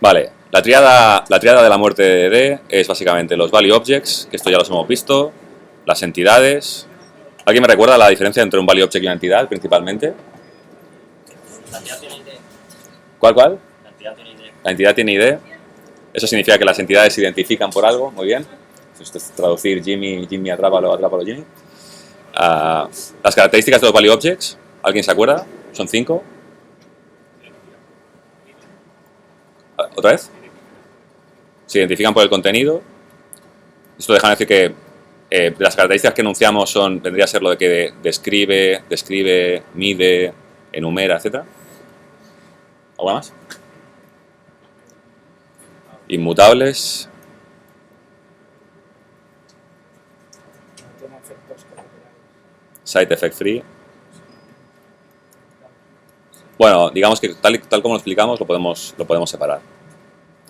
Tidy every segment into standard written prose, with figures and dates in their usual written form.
Vale, la tríada de la muerte de D es básicamente los value objects, que esto ya los hemos visto, las entidades. ¿Alguien me recuerda la diferencia entre un value object y una entidad, principalmente? La entidad tiene ID. ¿Cuál? La entidad tiene ID. La entidad tiene ID. Eso significa que las entidades se identifican por algo, muy bien. Esto es traducir Jimmy atrápalo, atrápalo Jimmy. Las características de los value objects, ¿alguien se acuerda? Son 5. ¿Otra vez? Se identifican por el contenido. Esto deja de decir que las características que enunciamos vendría a ser lo de que describe, mide, enumera, etc. ¿Algo más? Inmutables. Side effect free. Bueno, digamos que tal como lo explicamos lo podemos separar.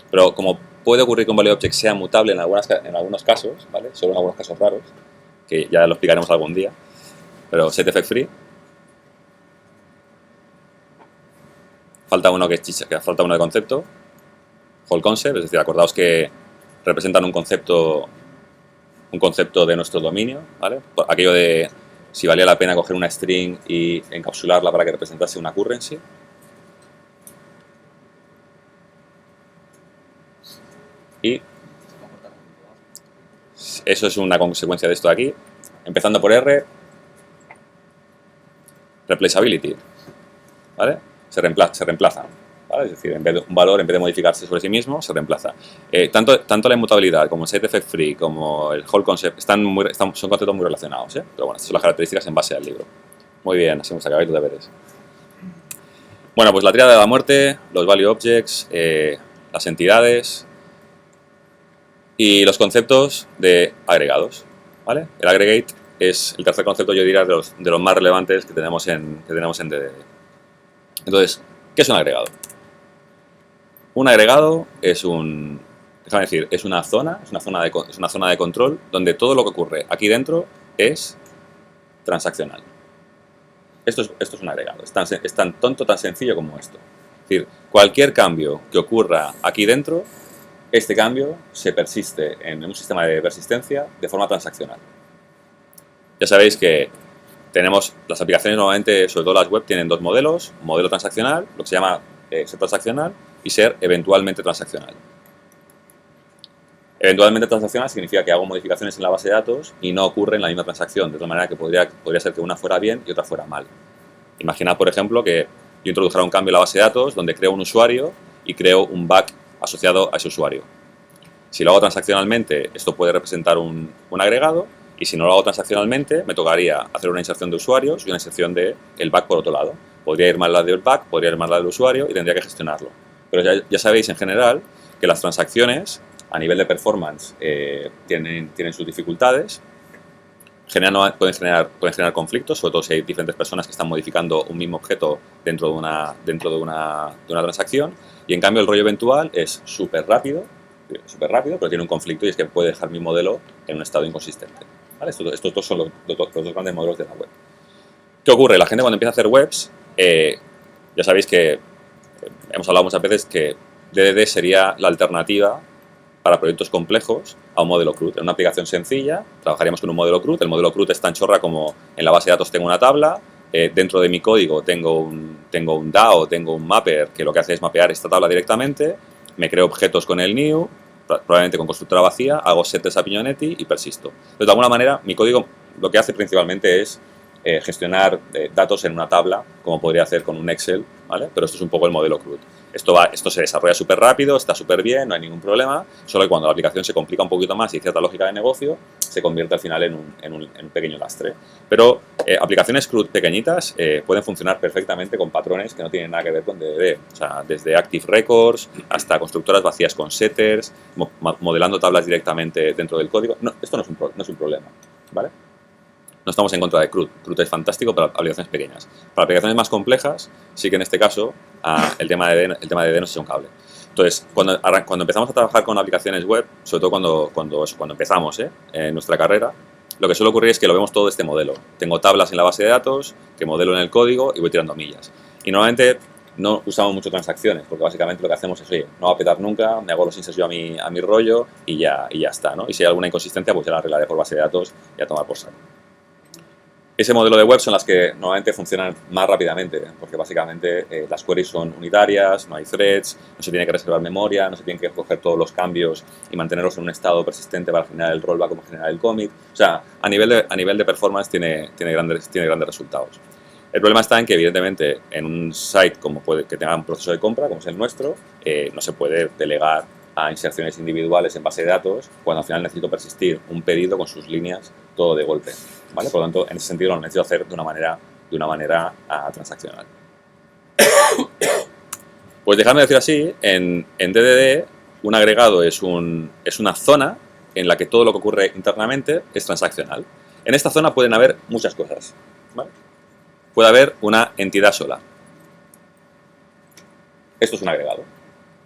Pero como puede ocurrir que un value object sea mutable en algunos casos, ¿vale? Solo en algunos casos raros, que ya lo explicaremos algún día. Pero side effect free. Falta uno falta uno de concepto. Whole concept, es decir, acordaos que representan un concepto de nuestro dominio, ¿vale? Aquello de si valía la pena coger una string y encapsularla para que representase una currency. Y eso es una consecuencia de esto de aquí. Empezando por R, replaceability, ¿vale? Se reemplazan, ¿vale? Es decir, un valor, en vez de modificarse sobre sí mismo, se reemplaza. Tanto la inmutabilidad como el side effect free como el whole concept son conceptos muy relacionados, ¿eh? Pero bueno, estas son las características en base al libro. Muy bien, así hemos acabado los deberes. Bueno, pues la tríada de la muerte, los value objects, las entidades y los conceptos de agregados, ¿vale? El aggregate es el tercer concepto, yo diría, de los más relevantes que tenemos en DDD. Entonces, ¿qué es un agregado? Un agregado es es una zona de control donde todo lo que ocurre aquí dentro es transaccional. Esto es un agregado, es tan tonto, tan sencillo como esto. Es decir, cualquier cambio que ocurra aquí dentro, este cambio se persiste en un sistema de persistencia de forma transaccional. Ya sabéis que tenemos las aplicaciones normalmente, sobre todo las web, tienen dos modelos: un modelo transaccional, lo que se llama ser transaccional, y ser eventualmente transaccional. Eventualmente transaccional significa que hago modificaciones en la base de datos y no ocurre en la misma transacción, de tal manera que podría ser que una fuera bien y otra fuera mal. Imaginad, por ejemplo, que yo introdujera un cambio en la base de datos donde creo un usuario y creo un bug asociado a ese usuario. Si lo hago transaccionalmente, esto puede representar un agregado, y si no lo hago transaccionalmente, me tocaría hacer una inserción de usuarios y una inserción del bug por otro lado. Podría ir mal la del bug, podría ir mal la del usuario y tendría que gestionarlo. Pero ya sabéis en general que las transacciones a nivel de performance tienen sus dificultades, pueden generar conflictos, sobre todo si hay diferentes personas que están modificando un mismo objeto dentro de una transacción, y en cambio el rollo eventual es súper rápido, pero tiene un conflicto, y es que puede dejar mi modelo en un estado inconsistente, ¿vale? Estos dos son los dos grandes modelos de la web. ¿Qué ocurre? La gente cuando empieza a hacer webs, ya sabéis que hemos hablado muchas veces que DDD sería la alternativa para proyectos complejos a un modelo CRUD. En una aplicación sencilla trabajaríamos con un modelo CRUD. El modelo CRUD es tan chorra como en la base de datos tengo una tabla, dentro de mi código tengo un DAO, tengo un mapper que lo que hace es mapear esta tabla directamente, me creo objetos con el new, probablemente con constructora vacía, hago setters a Piñonetti y persisto. Entonces, de alguna manera, mi código lo que hace principalmente es gestionar datos en una tabla, como podría hacer con un Excel, ¿vale? Pero esto es un poco el modelo CRUD. Esto se desarrolla súper rápido, está súper bien, no hay ningún problema, solo que cuando la aplicación se complica un poquito más y hay cierta lógica de negocio, se convierte al final en un pequeño lastre. Pero aplicaciones CRUD pequeñitas pueden funcionar perfectamente con patrones que no tienen nada que ver con DDD. O sea, desde Active Records hasta constructoras vacías con setters, modelando tablas directamente dentro del código. No, esto no es un problema, ¿vale? No estamos en contra de CRUD. CRUD es fantástico para aplicaciones pequeñas. Para aplicaciones más complejas, sí que en este caso el tema de DD nos es un cable. Entonces, cuando empezamos a trabajar con aplicaciones web, sobre todo cuando empezamos en nuestra carrera, lo que suele ocurrir es que lo vemos todo de este modelo. Tengo tablas en la base de datos, que modelo en el código y voy tirando millas. Y normalmente no usamos mucho transacciones, porque básicamente lo que hacemos es, oye, no va a petar nunca, me hago los inserts yo a mi rollo y ya está, ¿no? Y si hay alguna inconsistencia, pues ya la arreglaré por base de datos y a tomar por saco. Ese modelo de web son las que normalmente funcionan más rápidamente, porque básicamente las queries son unitarias, no hay threads, no se tiene que reservar memoria, no se tienen que coger todos los cambios y mantenerlos en un estado persistente para generar el rollback o generar el commit. O sea, a nivel de performance tiene grandes resultados. El problema está en que, evidentemente, en un site que tenga un proceso de compra, como es el nuestro, no se puede delegar a inserciones individuales en base de datos cuando al final necesito persistir un pedido con sus líneas todo de golpe, ¿vale? Por lo tanto, en ese sentido lo necesito hacer de una manera transaccional. Pues dejadme decir así, en DDD un agregado es una zona en la que todo lo que ocurre internamente es transaccional. En esta zona pueden haber muchas cosas, ¿vale? Puede haber una entidad sola. Esto es un agregado,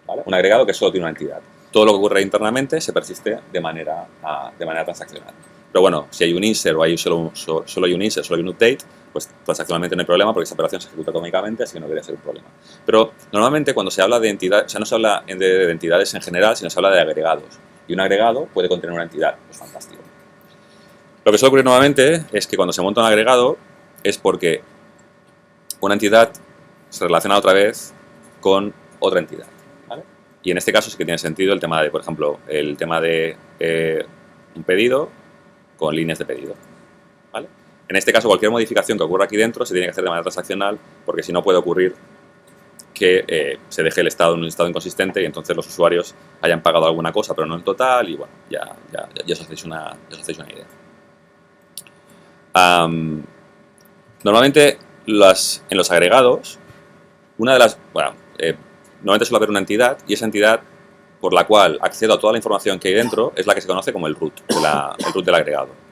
¿vale? Un agregado que solo tiene una entidad. Todo lo que ocurre internamente se persiste de manera transaccional. Pero bueno, si hay un insert o hay solo hay un insert, solo hay un update, pues transaccionalmente no hay problema porque esa operación se ejecuta atómicamente, así que no debería ser un problema. Pero normalmente cuando se habla de entidades, o sea, no se habla de entidades en general, sino se habla de agregados. Y un agregado puede contener una entidad, pues fantástico. Lo que suele ocurrir normalmente es que cuando se monta un agregado es porque una entidad se relaciona otra vez con otra entidad, ¿vale? Y en este caso sí que tiene sentido el tema de, por ejemplo, el tema de un pedido con líneas de pedido, ¿vale? En este caso, cualquier modificación que ocurra aquí dentro se tiene que hacer de manera transaccional, porque si no puede ocurrir que se deje el estado en un estado inconsistente y entonces los usuarios hayan pagado alguna cosa, pero no el total, y bueno, ya os hacéis una idea. Normalmente en los agregados, normalmente suele haber una entidad y esa entidad por la cual accedo a toda la información que hay dentro es la que se conoce como el root, el root del agregado.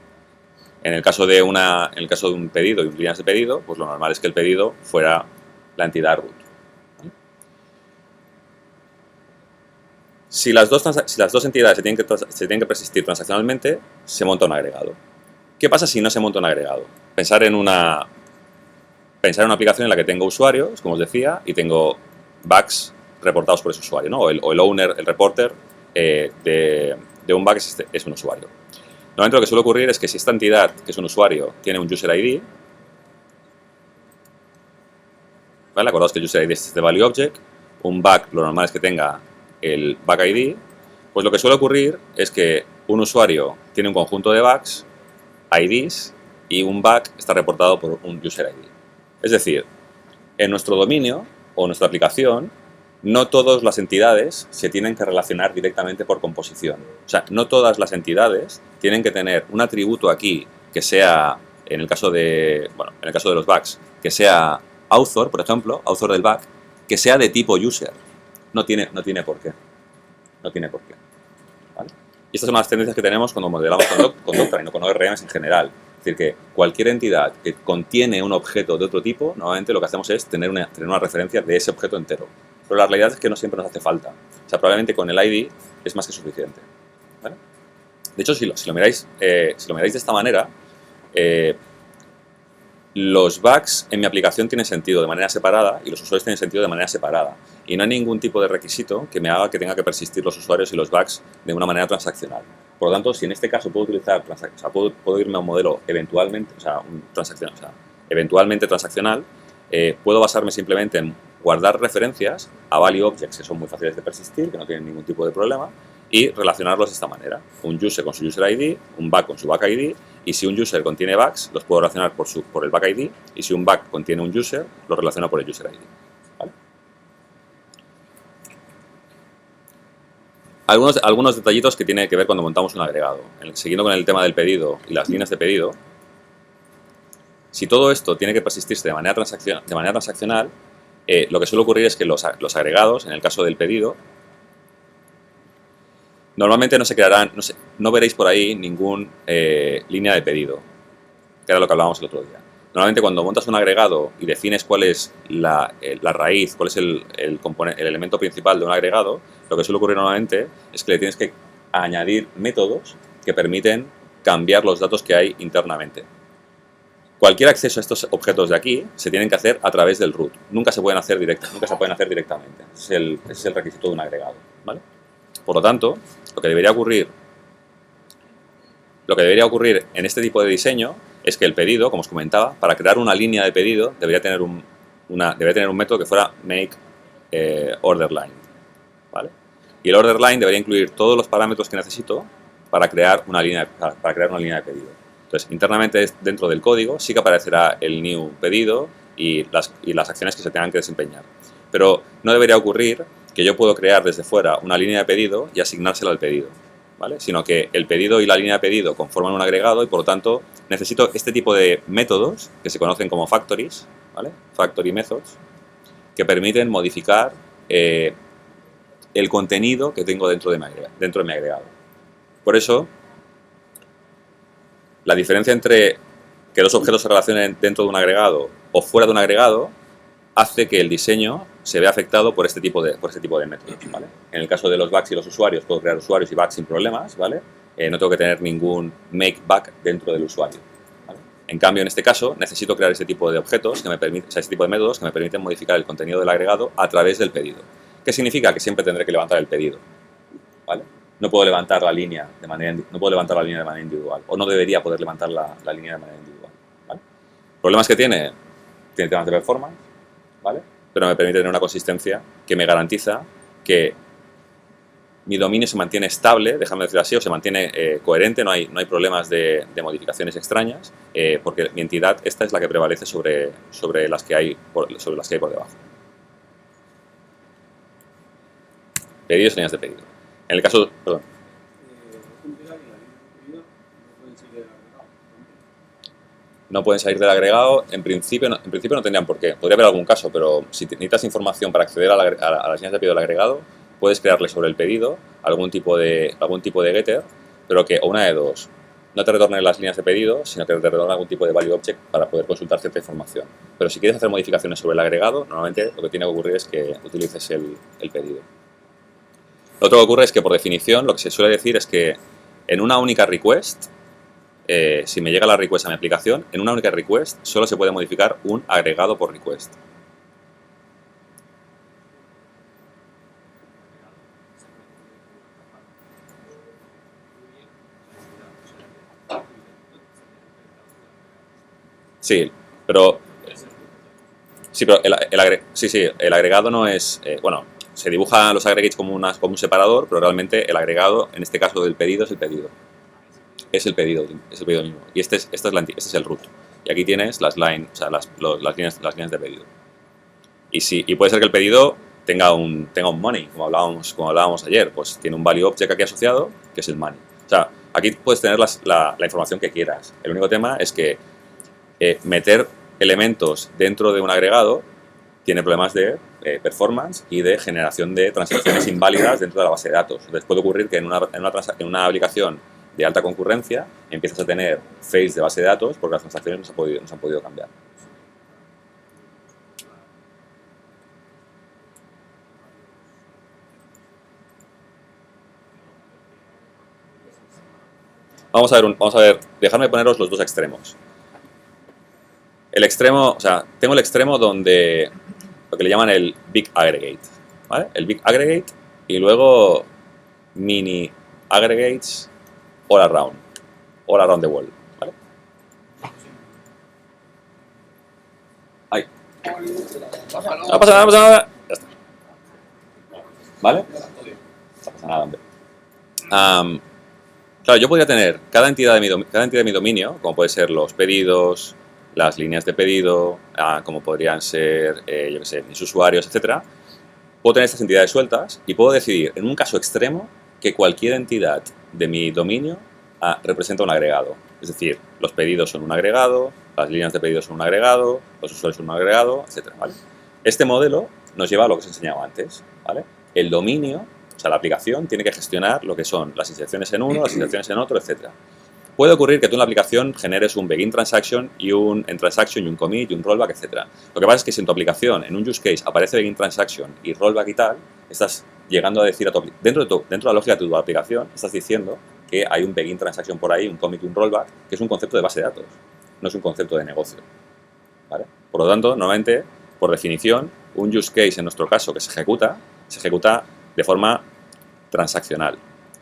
En el caso de un pedido y líneas de pedido, pues lo normal es que el pedido fuera la entidad root. Si las dos entidades se tienen que persistir transaccionalmente, se monta un agregado. ¿Qué pasa si no se monta un agregado? Pensar en una aplicación en la que tengo usuarios, como os decía, y tengo bugs reportados por ese usuario, ¿no? O el owner, el reporter de un bug es un usuario. Normalmente lo que suele ocurrir es que si esta entidad, que es un usuario, tiene un user ID, ¿vale? Acordaos que el user ID es este value object, un bug lo normal es que tenga el bug ID, pues lo que suele ocurrir es que un usuario tiene un conjunto de bugs, IDs, y un bug está reportado por un user ID. Es decir, en nuestro dominio o nuestra aplicación, no todas las entidades se tienen que relacionar directamente por composición. O sea, no todas las entidades tienen que tener un atributo aquí que sea, en el caso de los bugs, que sea author, por ejemplo, author del bug, que sea de tipo user. No tiene por qué. No tiene por qué. ¿Vale? Y estas son las tendencias que tenemos cuando modelamos con Doctrine o con ORMs en general. Es decir, que cualquier entidad que contiene un objeto de otro tipo, normalmente lo que hacemos es tener una referencia de ese objeto entero. Pero la realidad es que no siempre nos hace falta. O sea, probablemente con el ID es más que suficiente. ¿Vale? De hecho, si lo miráis de esta manera, los bugs en mi aplicación tienen sentido de manera separada y los usuarios tienen sentido de manera separada. Y no hay ningún tipo de requisito que me haga que tenga que persistir los usuarios y los bugs de una manera transaccional. Por lo tanto, si en este caso puedo irme a un modelo eventualmente transaccional, puedo basarme simplemente en guardar referencias a value objects que son muy fáciles de persistir, que no tienen ningún tipo de problema, y relacionarlos de esta manera. Un user con su user ID, un bug con su bug ID, y si un user contiene bugs, los puedo relacionar por el bug ID, y si un bug contiene un user, lo relaciono por el user ID. ¿Vale? Algunos detallitos que tiene que ver cuando montamos un agregado. Siguiendo con el tema del pedido y las líneas de pedido, si todo esto tiene que persistirse de manera transaccional, lo que suele ocurrir es que los agregados, en el caso del pedido, normalmente no se crearán, no veréis por ahí ninguna línea de pedido, que era lo que hablábamos el otro día. Normalmente cuando montas un agregado y defines cuál es la raíz, cuál es el elemento principal de un agregado, lo que suele ocurrir normalmente es que le tienes que añadir métodos que permiten cambiar los datos que hay internamente. cualquier acceso a estos objetos de aquí se tienen que hacer a través del root. Nunca se pueden hacer directamente. Ese es el requisito de un agregado, ¿vale? Por lo tanto, lo que debería ocurrir en este tipo de diseño es que el pedido, como os comentaba, para crear una línea de pedido debería tener un método que fuera make order line, ¿vale? Y el order line debería incluir todos los parámetros que necesito para crear una línea de pedido. Entonces, internamente dentro del código sí que aparecerá el new pedido y las acciones que se tengan que desempeñar. Pero no debería ocurrir que yo puedo crear desde fuera una línea de pedido y asignársela al pedido, ¿vale? Sino que el pedido y la línea de pedido conforman un agregado y por lo tanto necesito este tipo de métodos que se conocen como factories, ¿vale? Factory methods, que permiten modificar el contenido que tengo dentro de mi agregado. Por eso, la diferencia entre que dos objetos se relacionen dentro de un agregado o fuera de un agregado hace que el diseño se vea afectado por este tipo de métodos, ¿vale? En el caso de los bugs y los usuarios, puedo crear usuarios y bugs sin problemas, ¿vale? No tengo que tener ningún make bug dentro del usuario, ¿vale? En cambio, en este caso, necesito crear ese tipo de objetos, ese tipo de métodos que me permiten modificar el contenido del agregado a través del pedido. ¿Qué significa? Que siempre tendré que levantar el pedido, ¿vale? No puedo levantar la línea de manera individual, o no debería poder levantar la línea de manera individual, ¿vale? Problemas que tiene temas de performance, ¿vale? Pero me permite tener una consistencia que me garantiza que mi dominio se mantiene estable, déjame decirlo así, o se mantiene coherente, no hay problemas de modificaciones extrañas, porque mi entidad esta es la que prevalece sobre las que hay por debajo. Pedidos y líneas de pedido. En el caso, perdón. No pueden salir del agregado. En principio no tendrían por qué. Podría haber algún caso, pero si necesitas información para acceder a las líneas de pedido del agregado, puedes crearle sobre el pedido algún tipo de getter, pero que, o una de dos, no te retorne las líneas de pedido, sino que te retorne algún tipo de value object para poder consultar cierta información. Pero si quieres hacer modificaciones sobre el agregado, normalmente lo que tiene que ocurrir es que utilices el pedido. Lo otro que ocurre es que, por definición, lo que se suele decir es que en una única request, si me llega la request a mi aplicación, en una única request solo se puede modificar un agregado por request. Sí, pero el agregado no es... bueno, se dibujan los aggregates como un separador, pero realmente el agregado, en este caso del pedido, es el pedido. Es el pedido mismo. Y este es el root. Y aquí tienes las líneas de pedido. Y puede ser que el pedido tenga un money, como hablábamos ayer. Pues tiene un value object aquí asociado, que es el money. O sea, aquí puedes tener la información que quieras. El único tema es que meter elementos dentro de un agregado tiene problemas de performance y de generación de transacciones inválidas dentro de la base de datos. Entonces puede ocurrir que en una aplicación de alta concurrencia empiezas a tener fails de base de datos porque las transacciones no se han podido cambiar. Vamos a ver, dejadme poneros los dos extremos. El extremo, o sea, tengo el extremo donde lo que le llaman el big aggregate, ¿vale? El big aggregate y luego mini aggregates all around the world, ¿vale? Ay. No pasa nada. Ya está. ¿Vale? No pasa nada, hombre. Claro, yo podría tener cada entidad de mi dominio, como puede ser los pedidos, las líneas de pedido, como podrían ser, yo qué sé, mis usuarios, etcétera. Puedo tener estas entidades sueltas y puedo decidir, en un caso extremo, que cualquier entidad de mi dominio representa un agregado. Es decir, los pedidos son un agregado, las líneas de pedido son un agregado, los usuarios son un agregado, etcétera, ¿vale? Este modelo nos lleva a lo que os he enseñado antes, ¿vale? El dominio, o sea, la aplicación, tiene que gestionar lo que son las inserciones en uno, las inserciones en otro, etcétera. Puede ocurrir que tú en la aplicación generes un begin transaction y un end transaction y un commit y un rollback, etc. Lo que pasa es que si en tu aplicación, en un use case, aparece begin transaction y rollback y tal, estás llegando a decir dentro de la lógica de tu aplicación, estás diciendo que hay un begin transaction por ahí, un commit y un rollback, que es un concepto de base de datos. no es un concepto de negocio, ¿vale? Por lo tanto, normalmente, por definición, un use case en nuestro caso que se ejecuta de forma transaccional.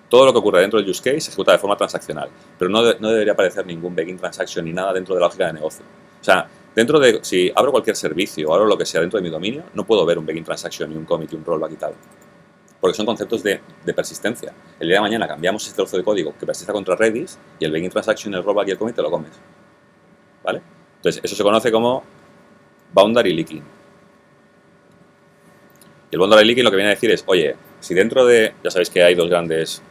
Todo lo que ocurre dentro del use case se ejecuta de forma transaccional, pero no debería aparecer ningún begin transaction ni nada dentro de la lógica de negocio. O sea, si abro cualquier servicio o abro lo que sea dentro de mi dominio, no puedo ver un begin transaction, ni un commit, ni un rollback y tal. Porque son conceptos de persistencia. El día de mañana cambiamos este trozo de código que persista contra Redis y el begin transaction, el rollback y el commit te lo comes. ¿Vale? Entonces, eso se conoce como boundary leaking. Y el boundary leaking lo que viene a decir es, oye, si dentro de, ya sabéis que hay dos grandes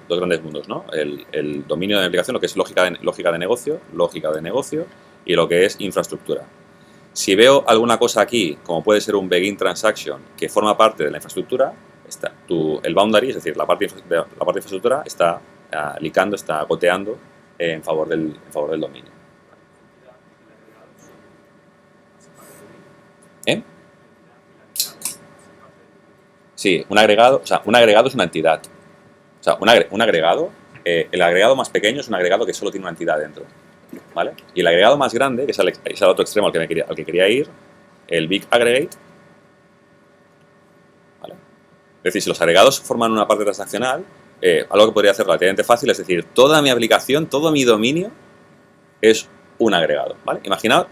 mundos, ¿no? El dominio de la aplicación, lo que es lógica de negocio y lo que es infraestructura. Si veo alguna cosa aquí, como puede ser un begin transaction que forma parte de la infraestructura, el boundary, es decir, la parte de infraestructura, está leakando, está goteando en favor del dominio. ¿Eh? Sí, un agregado es una entidad. O sea, un agregado, el agregado más pequeño es un agregado que solo tiene una entidad dentro, ¿vale? Y el agregado más grande, que es al otro extremo al que quería ir, el big aggregate, ¿vale? Es decir, si los agregados forman una parte transaccional, algo que podría hacer relativamente fácil, es decir, toda mi aplicación, todo mi dominio es un agregado, ¿vale? Imaginad,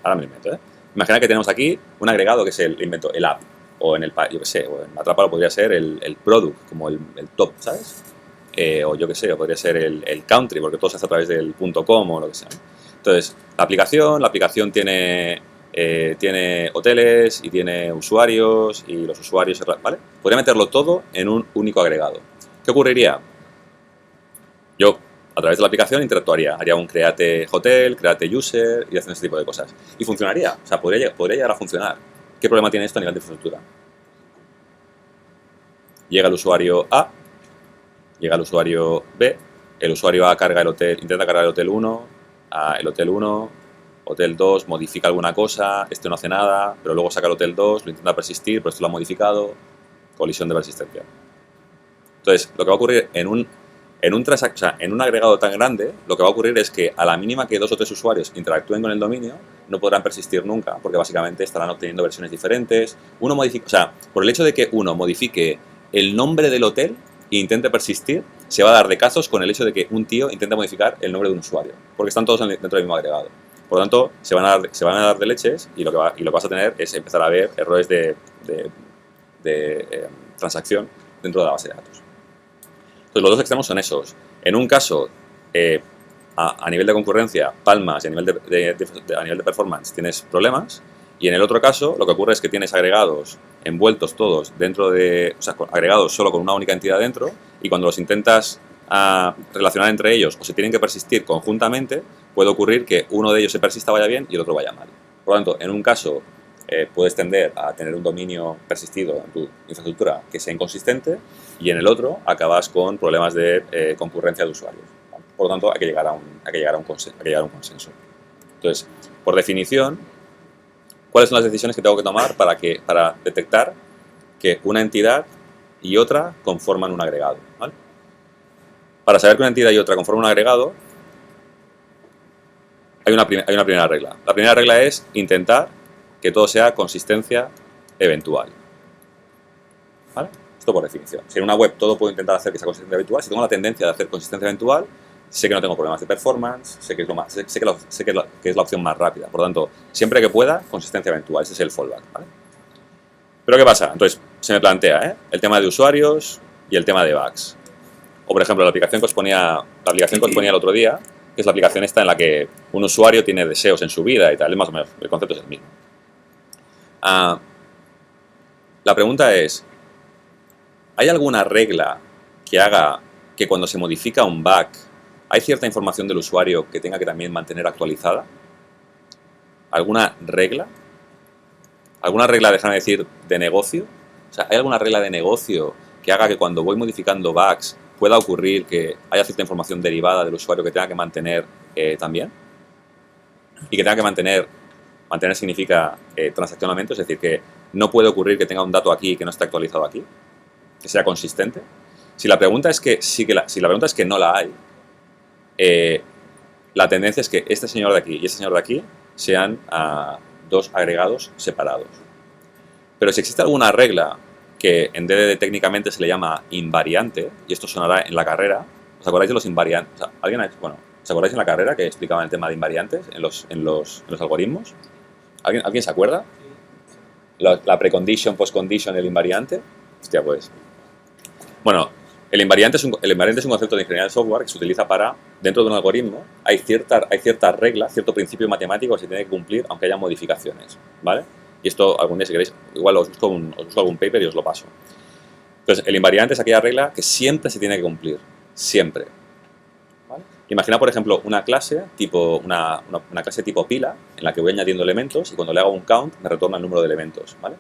ahora me lo invento, Imaginad que tenemos aquí un agregado que es el app, o en o en Matrapa podría ser el product, como el top, ¿sabes? O yo qué sé, o podría ser el country, porque todo se hace a través del .com o lo que sea. Entonces, la aplicación tiene hoteles y tiene usuarios y los usuarios, ¿vale? Podría meterlo todo en un único agregado. ¿Qué ocurriría? Yo, a través de la aplicación, haría un create hotel, create user y hacen ese tipo de cosas. Y funcionaría, o sea, podría llegar a funcionar. ¿Qué problema tiene esto a nivel de infraestructura? Llega el usuario A, llega el usuario B, el usuario A intenta cargar el hotel 1, hotel 2 modifica alguna cosa, este no hace nada, pero luego saca el hotel 2, lo intenta persistir, pero esto lo ha modificado, colisión de persistencia. Entonces, lo que va a ocurrir en un agregado tan grande, lo que va a ocurrir es que a la mínima que 2 o 3 usuarios interactúen con el dominio, no podrán persistir nunca, porque básicamente estarán obteniendo versiones diferentes. Por el hecho de que uno modifique el nombre del hotel e intente persistir, se va a dar de casos con el hecho de que un tío intenta modificar el nombre de un usuario, porque están todos dentro del mismo agregado. Por lo tanto, se van a dar de leches y lo que vas a tener es empezar a ver errores de transacción dentro de la base de datos. Entonces, los dos extremos son esos. En un caso, a nivel de concurrencia, palmas, y a nivel de performance tienes problemas. Y en el otro caso, lo que ocurre es que tienes agregados envueltos todos agregados solo con una única entidad dentro, y cuando los intentas relacionar entre ellos o se tienen que persistir conjuntamente, puede ocurrir que uno de ellos se persista, vaya bien, y el otro vaya mal. Por lo tanto, en un caso puedes tender a tener un dominio persistido en tu infraestructura que sea inconsistente, y en el otro acabas con problemas de concurrencia de usuarios. Por lo tanto, hay que llegar a un consenso. Entonces, por definición, ¿cuáles son las decisiones que tengo que tomar para detectar que una entidad y otra conforman un agregado? ¿Vale? Para saber que una entidad y otra conforman un agregado, hay una primera regla. La primera regla es intentar que todo sea consistencia eventual. ¿Vale? Esto por definición. Si en una web todo puedo intentar hacer que sea consistencia eventual, si tengo la tendencia de hacer consistencia eventual, sé que no tengo problemas de performance, sé que es la opción más rápida. Por lo tanto, siempre que pueda, consistencia eventual. Ese es el fallback. ¿Vale? Pero ¿qué pasa? Entonces, se me plantea el tema de usuarios y el tema de bugs. O, por ejemplo, la aplicación que os ponía el otro día, que es la aplicación esta en la que un usuario tiene deseos en su vida y tal. Más o menos, el concepto es el mismo. La pregunta es, ¿hay alguna regla que haga que cuando se modifica un bug hay cierta información del usuario que tenga que también mantener actualizada? ¿Alguna regla? ¿Alguna regla, déjame decir, de negocio? O sea, ¿hay alguna regla de negocio que haga que cuando voy modificando bugs pueda ocurrir que haya cierta información derivada del usuario que tenga que mantener también? Y que tenga que mantener significa transaccionalmente, es decir, que no puede ocurrir que tenga un dato aquí y que no esté actualizado aquí, que sea consistente. Si la pregunta es que no la hay, la tendencia es que este señor de aquí y este señor de aquí sean dos agregados separados. Pero si existe alguna regla que en DDD técnicamente se le llama invariante, y esto sonará en la carrera, ¿os acordáis de los invariantes? O sea, ¿os acordáis en la carrera que explicaban el tema de invariantes en los algoritmos? ¿Alguien se acuerda? La precondition, postcondition, el invariante. Hostia, pues. Bueno, el invariante es un concepto de ingeniería de software que se utiliza para, dentro de un algoritmo, hay cierta regla, cierto principio matemático que se tiene que cumplir aunque haya modificaciones, ¿vale? Y esto, algún día, si queréis, igual os busco algún paper y os lo paso. Entonces, el invariante es aquella regla que siempre se tiene que cumplir. Siempre. ¿Vale? Imagina, por ejemplo, una clase tipo pila en la que voy añadiendo elementos y cuando le hago un count me retorna el número de elementos, ¿vale?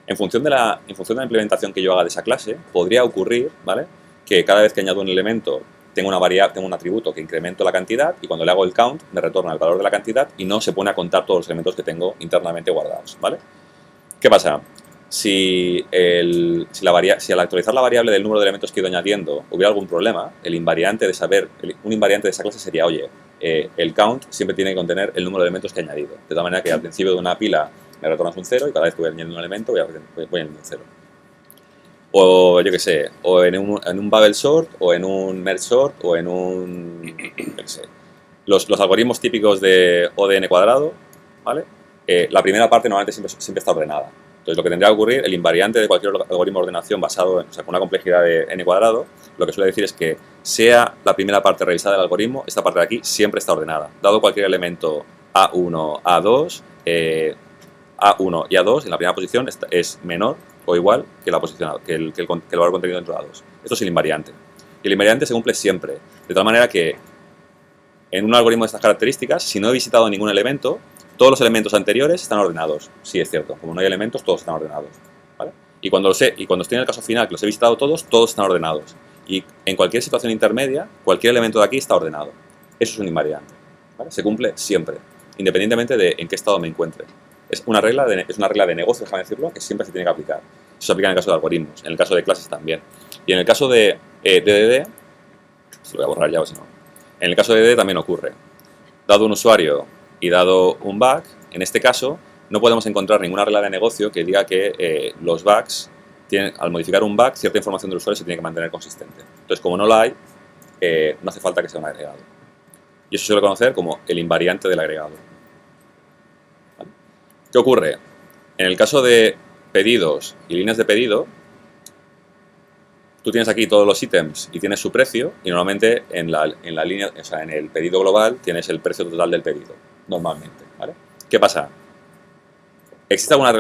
En función de la implementación que yo haga de esa clase, podría ocurrir, ¿vale?, que cada vez que añado un elemento tengo un atributo que incremento la cantidad y cuando le hago el count me retorna el valor de la cantidad y no se pone a contar todos los elementos que tengo internamente guardados, ¿vale? ¿Qué pasa? Si al actualizar la variable del número de elementos que he ido añadiendo hubiera algún problema, un invariante de esa clase sería, oye, el count siempre tiene que contener el número de elementos que he añadido, de tal manera que al principio de una pila me retornas un 0 y cada vez que voy añadiendo un elemento voy añadiendo un 0. O yo qué sé, o en un bubble sort, o en un merge sort, o en un, yo qué sé, los algoritmos típicos de ODN cuadrado, ¿vale? La primera parte normalmente siempre está ordenada. Entonces lo que tendría que ocurrir, el invariante de cualquier algoritmo de ordenación basado con una complejidad de n cuadrado, lo que suele decir es que sea la primera parte revisada del algoritmo, esta parte de aquí siempre está ordenada. Dado cualquier elemento A1, A2, A1 y A2 en la primera posición es menor o igual que la posición que el valor contenido dentro de A2. Esto es el invariante. Y el invariante se cumple siempre, de tal manera que en un algoritmo de estas características, si no he visitado ningún elemento, todos los elementos anteriores están ordenados. Sí, es cierto, como no hay elementos, todos están ordenados, ¿vale? Y cuando estoy en el caso final, que los he visitado todos están ordenados. Y en cualquier situación intermedia, cualquier elemento de aquí está ordenado. Eso es un invariante, ¿vale? Se cumple siempre, independientemente de en qué estado me encuentre. Es una regla de negocio, déjame decirlo, que siempre se tiene que aplicar. Eso se aplica en el caso de algoritmos, en el caso de clases también. Y en el caso de DDD, se lo voy a borrar ya o si no. En el caso de DDD también ocurre. Dado un usuario y dado un bug, en este caso no podemos encontrar ninguna regla de negocio que diga que los bugs al modificar un bug, cierta información del usuario se tiene que mantener consistente. Entonces, como no la hay, no hace falta que sea un agregado. Y eso se suele conocer como el invariante del agregado. ¿Vale? ¿Qué ocurre? En el caso de pedidos y líneas de pedido, tú tienes aquí todos los ítems y tienes su precio y normalmente en la línea, o sea, en el pedido global tienes el precio total del pedido, normalmente, ¿vale? ¿Qué pasa? Existe una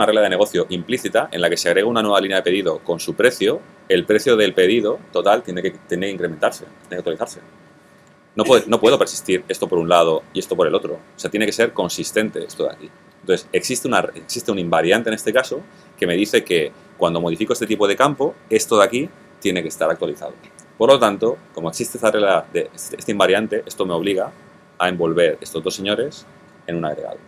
regla de negocio implícita en la que se agrega una nueva línea de pedido con su precio, el precio del pedido total tiene que incrementarse, tiene que actualizarse. No puedo persistir esto por un lado y esto por el otro. O sea, tiene que ser consistente esto de aquí. Entonces, existe un invariante en este caso que me dice que cuando modifico este tipo de campo, esto de aquí tiene que estar actualizado. Por lo tanto, como existe esta regla de este invariante, esto me obliga a envolver estos dos señores en un agregado.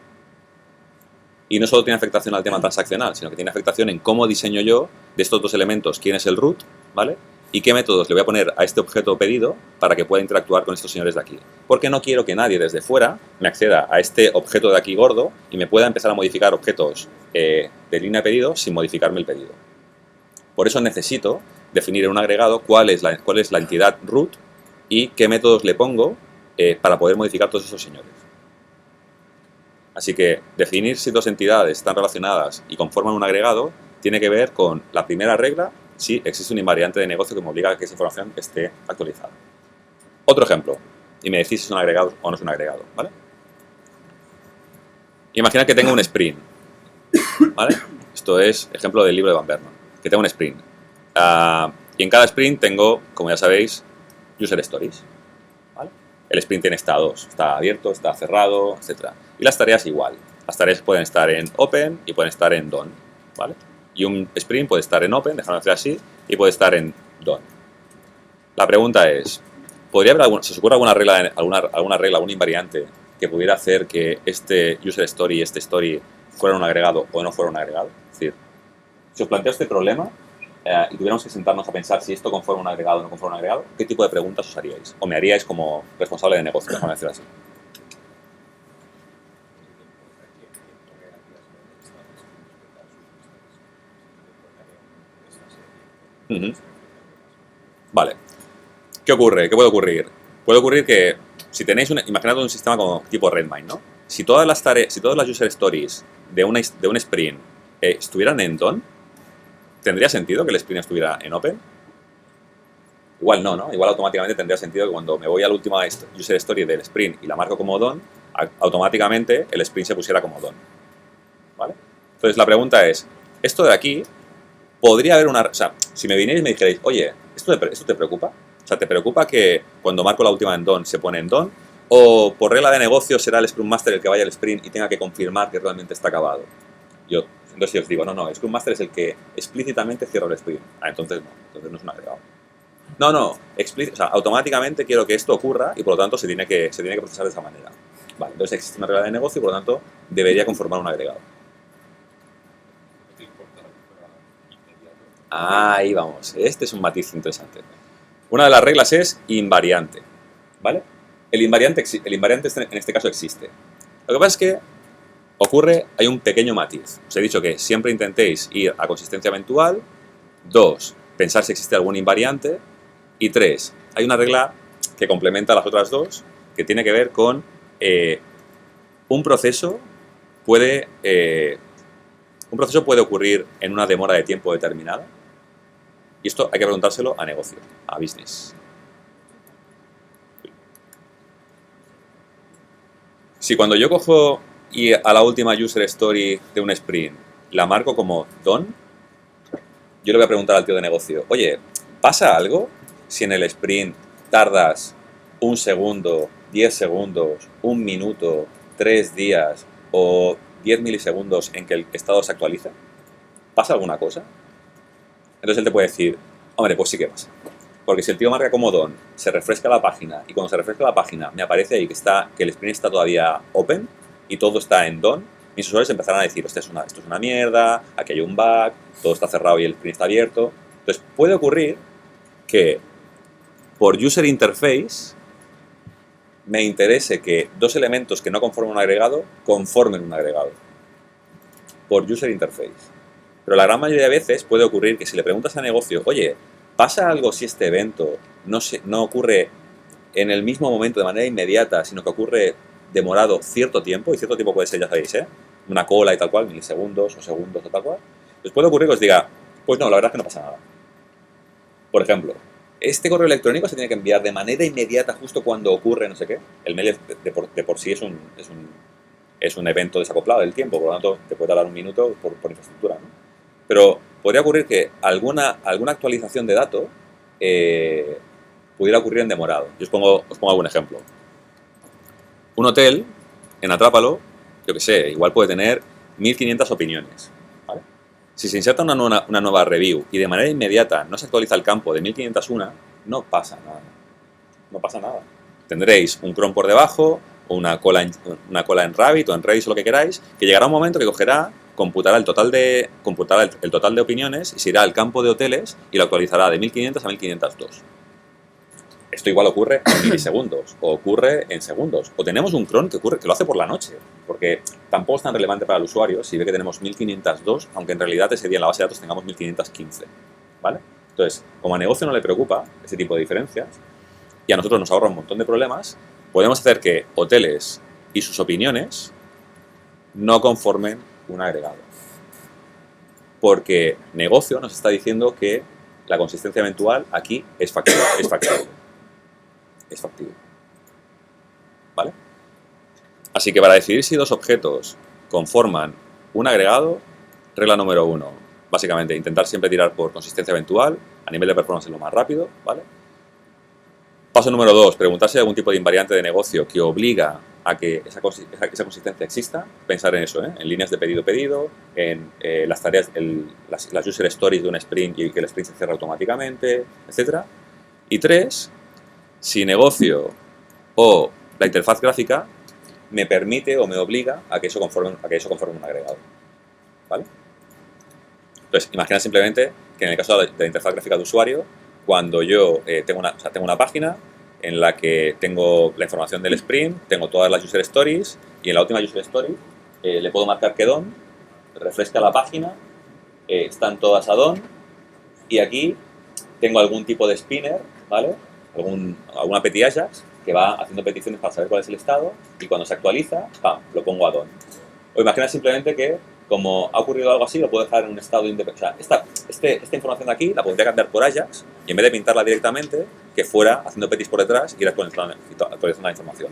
Y no solo tiene afectación al tema transaccional, sino que tiene afectación en cómo diseño yo de estos dos elementos quién es el root, ¿vale? Y qué métodos le voy a poner a este objeto pedido para que pueda interactuar con estos señores de aquí. Porque no quiero que nadie desde fuera me acceda a este objeto de aquí gordo y me pueda empezar a modificar objetos de línea de pedido sin modificarme el pedido. Por eso necesito definir en un agregado cuál es la entidad root y qué métodos le pongo para poder modificar todos esos señores. Así que definir si dos entidades están relacionadas y conforman un agregado tiene que ver con la primera regla, si existe un invariante de negocio que me obliga a que esa información esté actualizada. Otro ejemplo, y me decís si es un agregado o no es un agregado, ¿vale? Imagina que tengo un sprint, ¿vale? Esto es ejemplo del libro de Van Vernon, que tengo un sprint. Y en cada sprint tengo, como ya sabéis, user stories, ¿vale? El sprint tiene estados, está abierto, está cerrado, etc. Y las tareas igual. Las tareas pueden estar en open y pueden estar en done, ¿vale? Y un sprint puede estar en open, dejadme hacer así, y puede estar en done. La pregunta es, ¿se os ocurre alguna regla, algún invariante que pudiera hacer que este user story y este story fueran un agregado o no fueran un agregado? Es decir, si os planteo este problema, y tuviéramos que sentarnos a pensar si esto conforma un agregado o no conforma un agregado, ¿qué tipo de preguntas os haríais? O me haríais como responsable de negocio, déjame decir así. Ujú. Vale. ¿Qué ocurre? ¿Qué puede ocurrir? Puede ocurrir que si tenéis imaginad un sistema como tipo Redmine, ¿no? Si todas las tareas, si todas las user stories de un sprint estuvieran en done, ¿tendría sentido que el sprint estuviera en open? Igual no, ¿no? Igual automáticamente tendría sentido que cuando me voy a la última user story del sprint y la marco como done, automáticamente el sprint se pusiera como done. ¿Vale? Entonces la pregunta es, esto de aquí, podría haber una... O sea, si me vinierais y me dijerais, oye, ¿esto te preocupa? O sea, ¿te preocupa que cuando marco la última en done se pone en done? ¿O por regla de negocio será el Scrum Master el que vaya al sprint y tenga que confirmar que realmente está acabado? Entonces yo os digo, no, el Scrum Master es el que explícitamente cierra el sprint. Entonces no es un agregado. No, o sea, automáticamente quiero que esto ocurra y por lo tanto se tiene que procesar de esa manera. Vale, entonces existe una regla de negocio y por lo tanto debería conformar un agregado. Ahí vamos, este es un matiz interesante. Una de las reglas es invariante, ¿vale? El invariante en este caso existe. Lo que pasa es que hay un pequeño matiz. Os he dicho que siempre intentéis ir a consistencia eventual. 2, pensar si existe algún invariante. Y 3, hay una regla que complementa las otras dos, que tiene que ver con un proceso puede ocurrir en una demora de tiempo determinada. Y esto hay que preguntárselo a negocio, a business. Si cuando yo cojo y a la última user story de un sprint la marco como done, yo le voy a preguntar al tío de negocio, oye, ¿pasa algo si en el sprint tardas 1 segundo, 10 segundos, 1 minuto, 3 días o 10 milisegundos en que el estado se actualiza? ¿Pasa alguna cosa? Entonces él te puede decir, hombre, pues sí que pasa. Porque si el tío marca como done, se refresca la página y cuando se refresca la página me aparece ahí que el sprint está todavía open y todo está en done, mis usuarios empezarán a decir, hostia, esto es una mierda, aquí hay un bug, todo está cerrado y el sprint está abierto. Entonces puede ocurrir que por user interface me interese que dos elementos que no conforman un agregado conformen un agregado. Por user interface. Pero la gran mayoría de veces puede ocurrir que si le preguntas a negocio, oye, ¿pasa algo si este evento no ocurre en el mismo momento de manera inmediata, sino que ocurre demorado cierto tiempo? Y cierto tiempo puede ser, ya sabéis, una cola y tal cual, milisegundos o segundos o tal cual. Pues puede ocurrir que os diga, pues no, la verdad es que no pasa nada. Por ejemplo, este correo electrónico se tiene que enviar de manera inmediata justo cuando ocurre no sé qué. El mail de por sí es un evento desacoplado del tiempo, por lo tanto te puede tardar un minuto por infraestructura, ¿no? Pero podría ocurrir que alguna actualización de dato pudiera ocurrir en demorado. Yo os pongo algún ejemplo. Un hotel en Atrápalo, yo que sé, igual puede tener 1500 opiniones. ¿Vale? Si se inserta una nueva review y de manera inmediata no se actualiza el campo de 1501, no pasa nada. No pasa nada. Tendréis un cron por debajo, o una cola en Rabbit o en Redis o lo que queráis, que llegará un momento que computará el total de opiniones y se irá al campo de hoteles y lo actualizará de 1500 a 1502. Esto igual ocurre en milisegundos, o ocurre en segundos. O tenemos un cron que lo hace por la noche, porque tampoco es tan relevante para el usuario si ve que tenemos 1502, aunque en realidad ese día en la base de datos tengamos 1515. ¿Vale? Entonces, como a negocio no le preocupa ese tipo de diferencias, y a nosotros nos ahorra un montón de problemas, podemos hacer que hoteles y sus opiniones no conformen un agregado. Porque negocio nos está diciendo que la consistencia eventual aquí es factible. Es factible. ¿Vale? Así que para decidir si dos objetos conforman un agregado, regla número 1, básicamente intentar siempre tirar por consistencia eventual, a nivel de performance lo más rápido, ¿vale? Paso número 2, preguntar si hay algún tipo de invariante de negocio que obliga a que esa consistencia exista. Pensar en eso, en líneas de pedido, en las tareas, las user stories de un sprint y que el sprint se cierre automáticamente, etc. Y 3, si negocio o la interfaz gráfica me permite o me obliga a que eso conforme un agregado. ¿Vale? Entonces, imagina simplemente que en el caso de la interfaz gráfica de usuario, cuando yo tengo una página en la que tengo la información del sprint, tengo todas las user stories y en la última user story le puedo marcar que done, refresca la página, están todas a done y aquí tengo algún tipo de spinner, ¿vale? Alguna petty Ajax que va haciendo peticiones para saber cuál es el estado y cuando se actualiza, ¡pam!, lo pongo a done. O imagina simplemente que, como ha ocurrido algo así, lo puedo dejar en un estado independiente. O sea, esta información de aquí la podría cambiar por Ajax y en vez de pintarla directamente, que fuera haciendo petis por detrás y ir actualizando la información.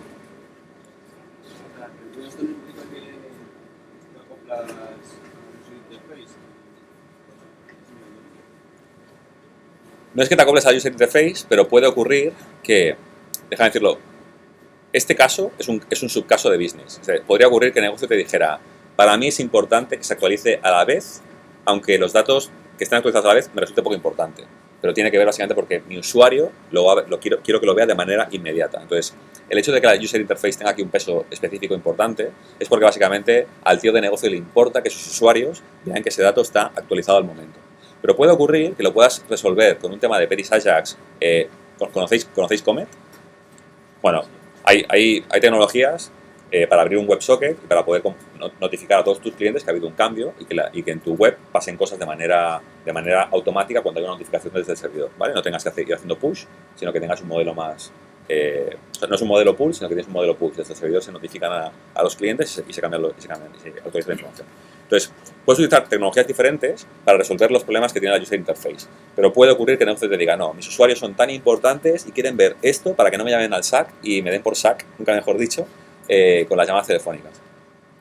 ¿Esto no implica que no acoplas user interface? No es que te acoples a user interface, pero puede ocurrir que, déjame decirlo, este caso es un subcaso de business. O sea, podría ocurrir que el negocio te dijera, para mí es importante que se actualice a la vez, aunque los datos que estén actualizados a la vez me resulte poco importante. Pero tiene que ver básicamente porque mi usuario quiero que lo vea de manera inmediata. Entonces, el hecho de que la user interface tenga aquí un peso específico importante es porque básicamente al tío de negocio le importa que sus usuarios vean que ese dato está actualizado al momento. Pero puede ocurrir que lo puedas resolver con un tema de Petis Ajax. ¿Conocéis Comet? Bueno, hay tecnologías para abrir un WebSocket y para poder notificar a todos tus clientes que ha habido un cambio y que en tu web pasen cosas de manera automática cuando hay una notificación desde el servidor, ¿vale? No tengas que ir haciendo push, sino que tengas un modelo más... o sea, no es un modelo pull, sino que tienes un modelo push. Desde el servidor se notifican a los clientes y se actualiza la información. Entonces, puedes utilizar tecnologías diferentes para resolver los problemas que tiene la user interface. Pero puede ocurrir que el negocio te diga, no, mis usuarios son tan importantes y quieren ver esto para que no me llamen al SAC y me den por SAC, nunca mejor dicho, con las llamadas telefónicas.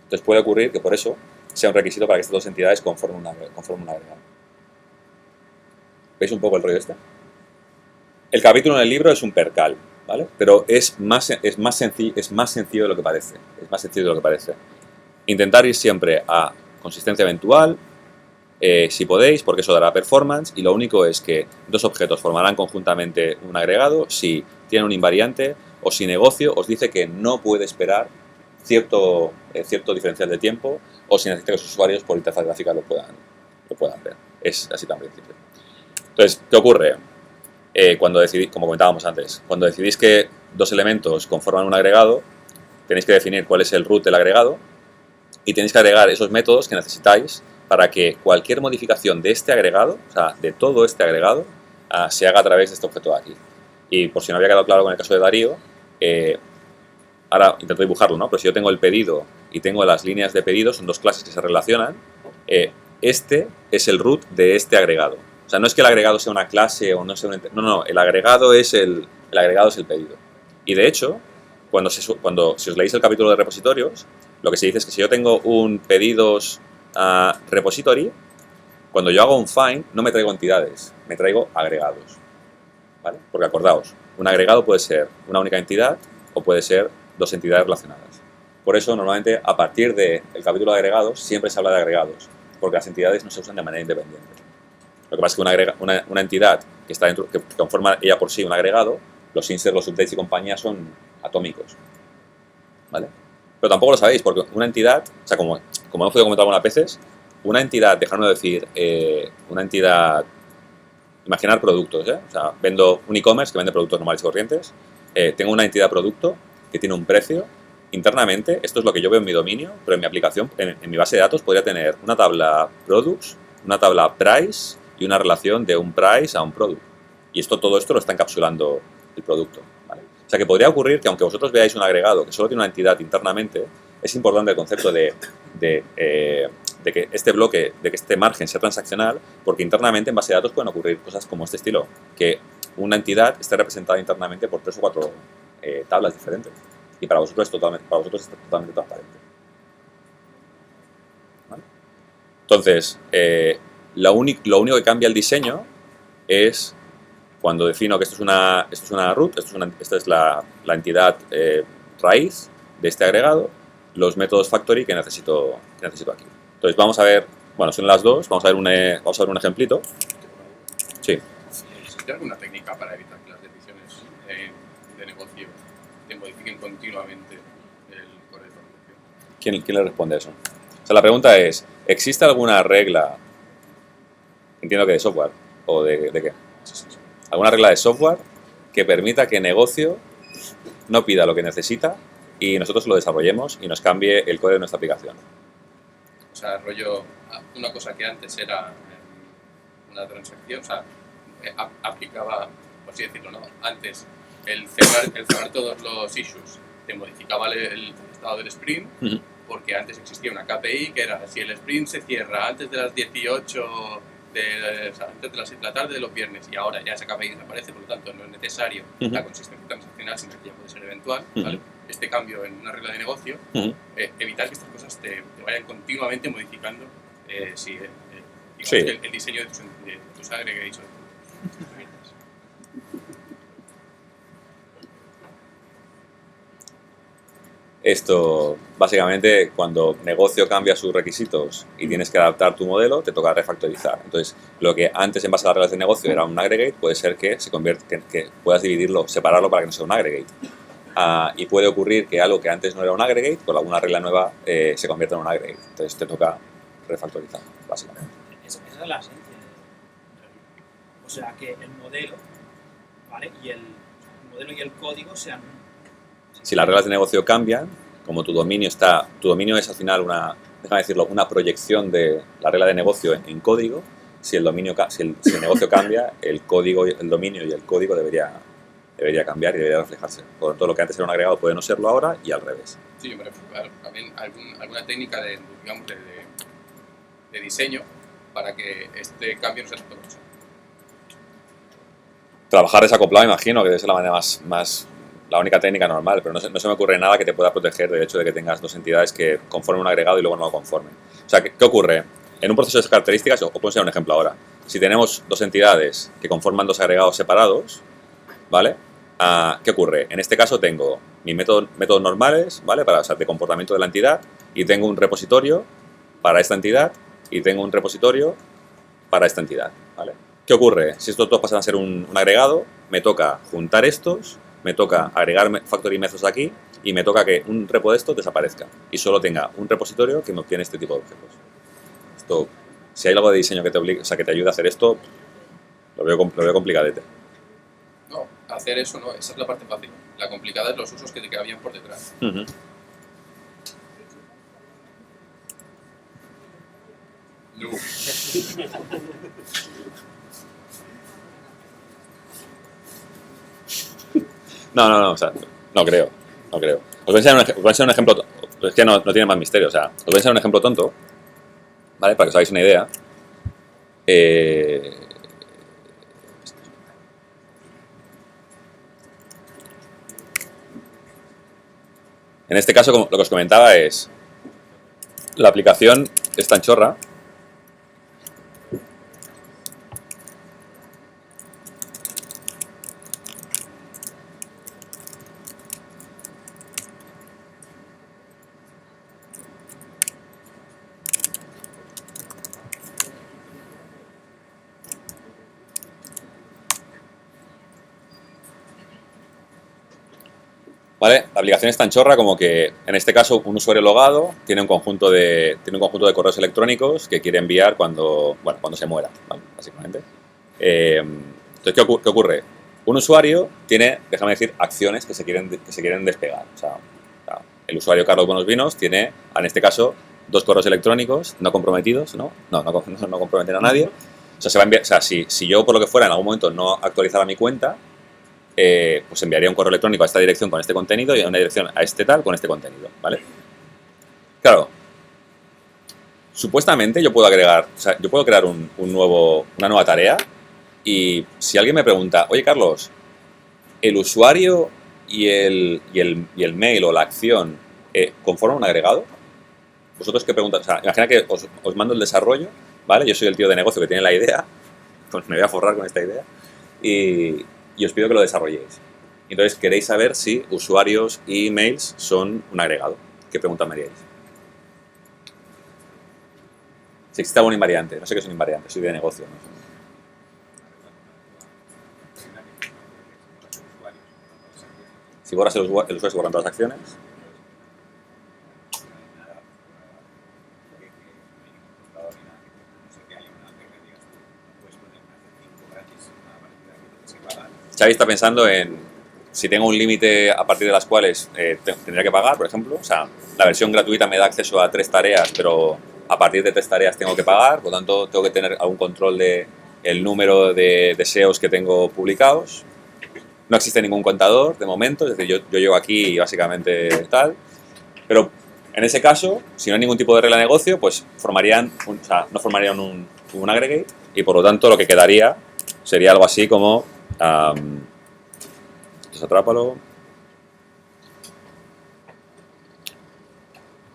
Entonces puede ocurrir que por eso sea un requisito para que estas dos entidades conformen un agregado. ¿Veis un poco el rollo este? El capítulo en el libro es un percal, ¿vale? Pero es más sencillo de lo que parece. Es más sencillo de lo que parece. Intentar ir siempre a consistencia eventual, si podéis, porque eso dará performance, y lo único es que dos objetos formarán conjuntamente un agregado si tienen un invariante o si negocio os dice que no puede esperar cierto diferencial de tiempo o si necesita que sus usuarios por interfaz gráfica lo puedan ver. Es así tan simple. Entonces, ¿qué ocurre? Cuando decidís, como comentábamos antes, cuando decidís que dos elementos conforman un agregado, tenéis que definir cuál es el root del agregado y tenéis que agregar esos métodos que necesitáis para que cualquier modificación de este agregado, o sea, de todo este agregado, se haga a través de este objeto de aquí. Y por si no había quedado claro con el caso de Darío, ahora intento dibujarlo, ¿no? Pero si yo tengo el pedido y tengo las líneas de pedido, son dos clases que se relacionan, este es el root de este agregado. O sea, no es que el agregado sea una clase o no sea un... No, el agregado es el pedido. Y de hecho, si os leéis el capítulo de repositorios, lo que se dice es que si yo tengo un pedidos repository, cuando yo hago un find, no me traigo entidades, me traigo agregados, ¿vale? Porque acordaos, un agregado puede ser una única entidad o puede ser dos entidades relacionadas. Por eso, normalmente, a partir del capítulo de agregados, siempre se habla de agregados, porque las entidades no se usan de manera independiente. Lo que pasa es que una entidad que está dentro, que conforma ella por sí un agregado, los inserts, los updates y compañía son atómicos, ¿vale? Pero tampoco lo sabéis, porque una entidad, o sea, como hemos podido comentar algunas veces, una entidad, dejadme decir, una entidad, imaginar productos, O sea, vendo un e-commerce que vende productos normales y corrientes, tengo una entidad producto que tiene un precio. Internamente, esto es lo que yo veo en mi dominio, pero en mi aplicación, en mi base de datos, podría tener una tabla products, una tabla price y una relación de un price a un product. Y todo esto lo está encapsulando el producto, ¿vale? O sea que podría ocurrir que aunque vosotros veáis un agregado que solo tiene una entidad internamente, es importante el concepto de que este bloque, de que este margen sea transaccional, porque internamente en base de datos pueden ocurrir cosas como este estilo, que una entidad esté representada internamente por 3 o 4 tablas diferentes. Y para vosotros es totalmente transparente. ¿Vale? Entonces, lo único que cambia el diseño es cuando defino que esto es una root, esta es la entidad raíz de este agregado, los métodos factory que necesito aquí. Entonces vamos a ver, bueno, son las dos, vamos a ver un ejemplito. Sí. ¿Existe alguna técnica para evitar que las decisiones de negocio te modifiquen continuamente el core de negocio? ¿Quién le responde eso? O sea, la pregunta es, ¿existe alguna regla, entiendo que de software, ¿O de qué? Alguna regla de software que permita que negocio no pida lo que necesita y nosotros lo desarrollemos y nos cambie el código de nuestra aplicación. O sea, rollo, una cosa que antes era una transacción, o sea, aplicaba, por así decirlo, ¿no? Antes, el cerrar todos los issues te modificaba el estado del sprint, porque antes existía una KPI que era, si el sprint se cierra antes de las 18, o sea, antes de las 6 de la tarde de los viernes, y ahora ya esa KPI desaparece, por lo tanto no es necesario la consistencia transaccional, sino que ya puede ser eventual, ¿vale? Este cambio en una regla de negocio, evitar que estas cosas te vayan continuamente modificando digamos, el diseño de tus aggregates. Esto, básicamente, cuando negocio cambia sus requisitos y tienes que adaptar tu modelo, te toca refactorizar. Entonces, lo que antes en base a las reglas de negocio era un aggregate, puede ser que se convierta, que puedas dividirlo, separarlo para que no sea un aggregate. Y puede ocurrir que algo que antes no era un aggregate, con alguna regla nueva, se convierta en un aggregate. Entonces, te toca refactorizar, básicamente. Esa es la esencia. O sea, que el modelo, ¿vale? Y el modelo y el código sean... Si las reglas de negocio cambian, como tu dominio es al final una proyección de la regla de negocio en código. Si el negocio cambia, el código, el dominio y el código debería cambiar y debería reflejarse. Por todo lo que antes era un agregado puede no serlo ahora y al revés. Sí, yo me refiero también alguna técnica de diseño para que este cambio no sea tan doloroso. Trabajar desacoplado, imagino que debe ser la manera la única técnica normal, pero no se me ocurre nada que te pueda proteger del hecho de que tengas dos entidades que conformen un agregado y luego no lo conformen. O sea, ¿qué ocurre? En un proceso de características, os puedo enseñar un ejemplo ahora. Si tenemos dos entidades que conforman dos agregados separados, ¿vale? ¿Qué ocurre? En este caso tengo mis métodos normales, ¿vale? De comportamiento de la entidad, y tengo un repositorio para esta entidad y tengo un repositorio para esta entidad, ¿vale? ¿Qué ocurre? Si estos dos pasan a ser un agregado, me toca juntar estos, me toca agregar factory methods aquí y me toca que un repo de estos desaparezca y solo tenga un repositorio que me obtiene este tipo de objetos. Esto, si hay algo de diseño que te obligue, o sea, que te ayude a hacer esto, lo veo complicadete. No, hacer eso no, esa es la parte fácil. La complicada es los usos que te quedan bien por detrás. No, o sea, no creo. Os voy a enseñar un ejemplo, es que no tiene más misterio, o sea, os voy a enseñar un ejemplo tonto, ¿vale? Para que os hagáis una idea. En este caso, lo que os comentaba es, la aplicación es tan chorra ¿vale? La aplicación es tan chorra como que, en este caso, un usuario logado tiene un conjunto de correos electrónicos que quiere enviar cuando se muera, ¿vale? Básicamente. Entonces, ¿qué ocurre? Un usuario tiene, déjame decir, acciones que se quieren despegar. O sea, el usuario Carlos Buenos Vinos tiene, en este caso, 2 correos electrónicos no comprometidos, ¿no? No comprometen a nadie. O sea, se va a enviar, o sea, si yo, por lo que fuera, en algún momento no actualizara mi cuenta, pues enviaría un correo electrónico a esta dirección con este contenido y a una dirección a este tal con este contenido, ¿vale? Claro, supuestamente yo puedo agregar, o sea, yo puedo crear una nueva tarea y si alguien me pregunta, oye Carlos, ¿el usuario y el mail o la acción conforman un agregado? ¿Vosotros qué preguntáis? O sea, imagina que os mando el desarrollo, ¿vale? Yo soy el tío de negocio que tiene la idea, pues me voy a forrar con esta idea y os pido que lo desarrolléis. Entonces, queréis saber si usuarios y emails son un agregado. ¿Qué pregunta me haríais? Si existe algún invariante. No sé qué es un invariante, soy de negocio. ¿No? Si borras el usuario, se borran todas las acciones. Xavi está pensando en si tengo un límite a partir de las cuales tendría que pagar, por ejemplo. O sea, la versión gratuita me da acceso a 3 tareas, pero a partir de 3 tareas tengo que pagar, por lo tanto tengo que tener algún control de el número de deseos que tengo publicados. No existe ningún contador de momento, es decir, yo llego aquí y básicamente tal, pero en ese caso, si no hay ningún tipo de regla de negocio, pues no formarían un aggregate y por lo tanto lo que quedaría sería algo así como desatrápalo.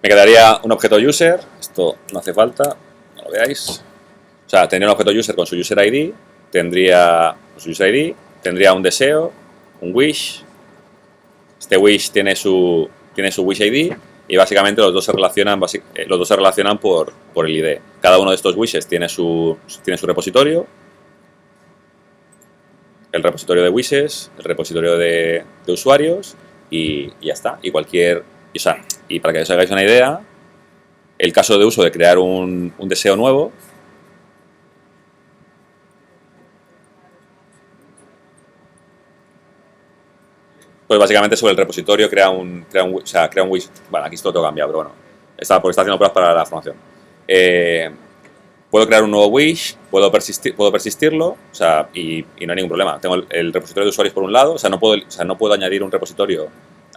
Me quedaría un objeto user, esto no hace falta, no lo veáis. O sea, tendría un objeto user con su user ID, tendría un deseo, un wish. Este wish tiene su wish ID y básicamente los dos se relacionan por el ID. Cada uno de estos wishes tiene su repositorio, el repositorio de wishes, el repositorio de usuarios y ya está. Y para que os hagáis una idea, el caso de uso de crear un deseo nuevo, pues básicamente sobre el repositorio crea un wish. Bueno, aquí esto lo tengo cambiado, pero bueno, porque está haciendo pruebas para la formación. Puedo crear un nuevo wish, puedo persistirlo, o sea, y no hay ningún problema. Tengo el repositorio de usuarios por un lado, o sea, no puedo añadir un repositorio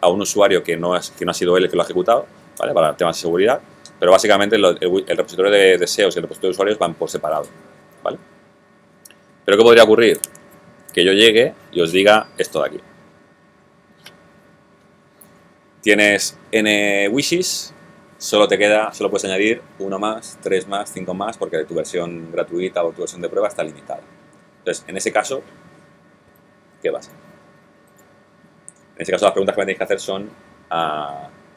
a un usuario que no ha sido él el que lo ha ejecutado, ¿vale? Para temas de seguridad, pero básicamente el repositorio de deseos y el repositorio de usuarios van por separado, ¿vale? Pero ¿qué podría ocurrir? Que yo llegue y os diga esto de aquí. Tienes n wishes, solo puedes añadir 1 más, 3 más, 5 más, porque tu versión gratuita o tu versión de prueba está limitada. Entonces, en ese caso, ¿qué pasa? En ese caso, las preguntas que me tenéis que hacer son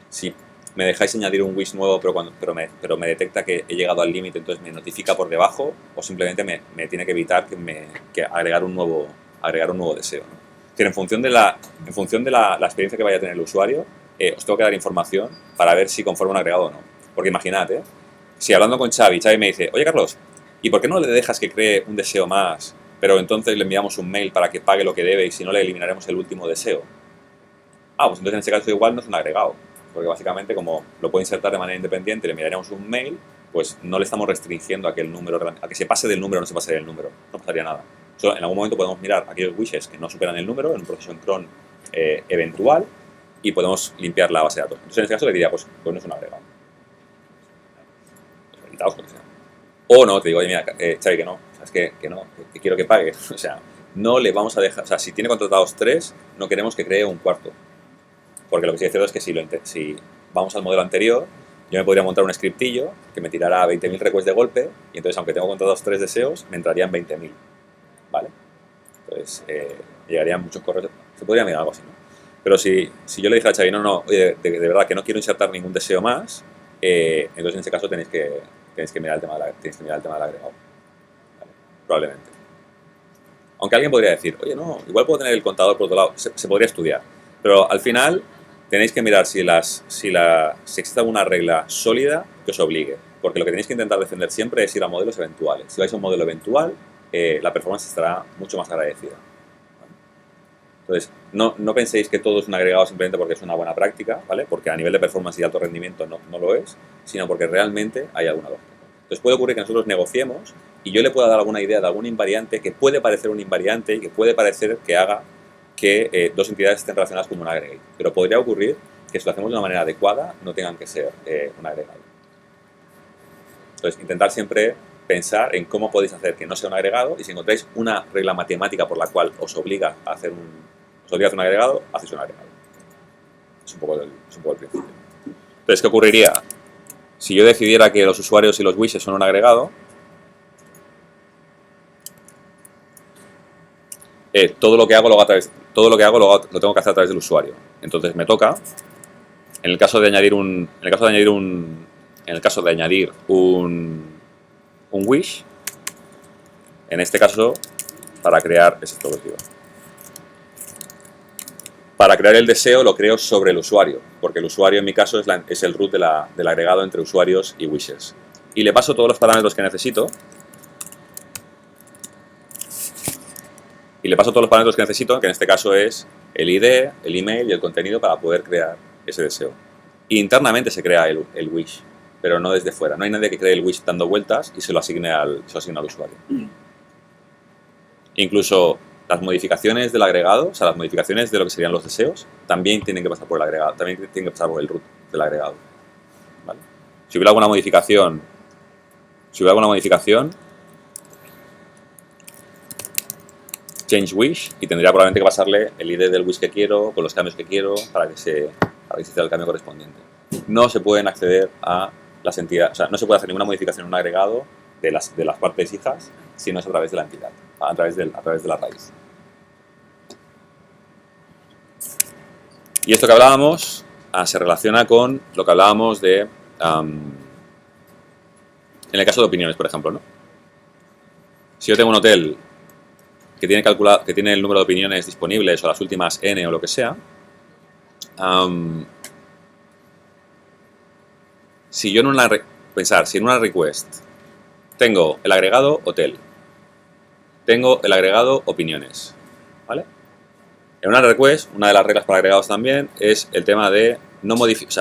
si me dejáis añadir un wish nuevo, pero me detecta que he llegado al límite, entonces me notifica por debajo, o simplemente me tiene que evitar que agregar un nuevo deseo, ¿no? Es decir, en función de la experiencia que vaya a tener el usuario, os tengo que dar información para ver si conforma un agregado o no. Porque imaginad, si hablando con Xavi me dice, oye Carlos, ¿y por qué no le dejas que cree un deseo más, pero entonces le enviamos un mail para que pague lo que debe y si no le eliminaremos el último deseo? Pues entonces en ese caso igual no es un agregado, porque básicamente como lo puede insertar de manera independiente y le enviaremos un mail, pues no le estamos restringiendo a que se pase del número o no se pase del número, no pasaría nada. Solo en algún momento podemos mirar aquellos wishes que no superan el número en un proceso en cron eventual y podemos limpiar la base de datos. Entonces en ese caso le diría, pues no es un agregado. O no, te digo, oye mira, Xavi, que no, o sea, que no, que quiero que pague. O sea, no le vamos a dejar, o sea, si tiene contratados 3, no queremos que cree un cuarto. Porque lo que sí es cierto es que si vamos al modelo anterior, yo me podría montar un scriptillo que me tirara 20.000 requests de golpe y entonces, aunque tengo contratados 3 deseos, me entrarían 20.000. ¿Vale? Entonces, llegarían muchos correos. Se podría mirar algo así, ¿no? Pero si yo le dije a Xavi, no, oye, de verdad que no quiero insertar ningún deseo más, entonces en ese caso tenéis que mirar el tema del agregado. ¿Vale? Probablemente. Aunque alguien podría decir, oye, no, igual puedo tener el contador por otro lado. Se podría estudiar. Pero al final tenéis que mirar si existe alguna regla sólida que os obligue. Porque lo que tenéis que intentar defender siempre es ir a modelos eventuales. Si vais a un modelo eventual, la performance estará mucho más agradecida. Entonces, no penséis que todo es un agregado simplemente porque es una buena práctica, ¿vale? Porque a nivel de performance y alto rendimiento no lo es, sino porque realmente hay alguna lógica. Entonces puede ocurrir que nosotros negociemos y yo le pueda dar alguna idea de algún invariante que puede parecer un invariante y que puede parecer que haga que dos entidades estén relacionadas como un aggregate. Pero podría ocurrir que si lo hacemos de una manera adecuada no tengan que ser un agregado. Entonces, intentar siempre pensar en cómo podéis hacer que no sea un agregado y si encontráis una regla matemática por la cual os obliga a hacer un agregado, hacéis un agregado. Es un poco el principio. Entonces, ¿qué ocurriría? Si yo decidiera que los usuarios y los wishes son un agregado, todo lo que hago lo tengo que hacer a través del usuario. Entonces me toca, en el caso de añadir un wish, en este caso, para crear el deseo lo creo sobre el usuario, porque el usuario en mi caso es el root del agregado entre usuarios y wishes. Y le paso todos los parámetros que necesito. y le paso todos los parámetros que necesito, que en este caso es el ID, el email y el contenido para poder crear ese deseo. Internamente se crea el wish, pero no desde fuera. No hay nadie que cree el wish dando vueltas y se lo asigne al usuario. Incluso las modificaciones del agregado, o sea, las modificaciones de lo que serían los deseos, también tienen que pasar por el agregado, también tienen que pasar por el root del agregado. ¿Vale? Si hubiera alguna modificación, change wish, y tendría probablemente que pasarle el ID del wish que quiero, con los cambios que quiero, para que se haga el cambio correspondiente. No se pueden acceder a las entidades, o sea, no se puede hacer ninguna modificación en un agregado de las partes hijas si no es a través de la entidad, a través de la raíz. Y esto que hablábamos se relaciona con lo que hablábamos de en el caso de opiniones, por ejemplo, ¿no? Si yo tengo un hotel que tiene el número de opiniones disponibles o las últimas n o lo que sea, si en una request tengo el agregado hotel, tengo el agregado opiniones, ¿vale? En una request, una de las reglas para agregados también es el tema de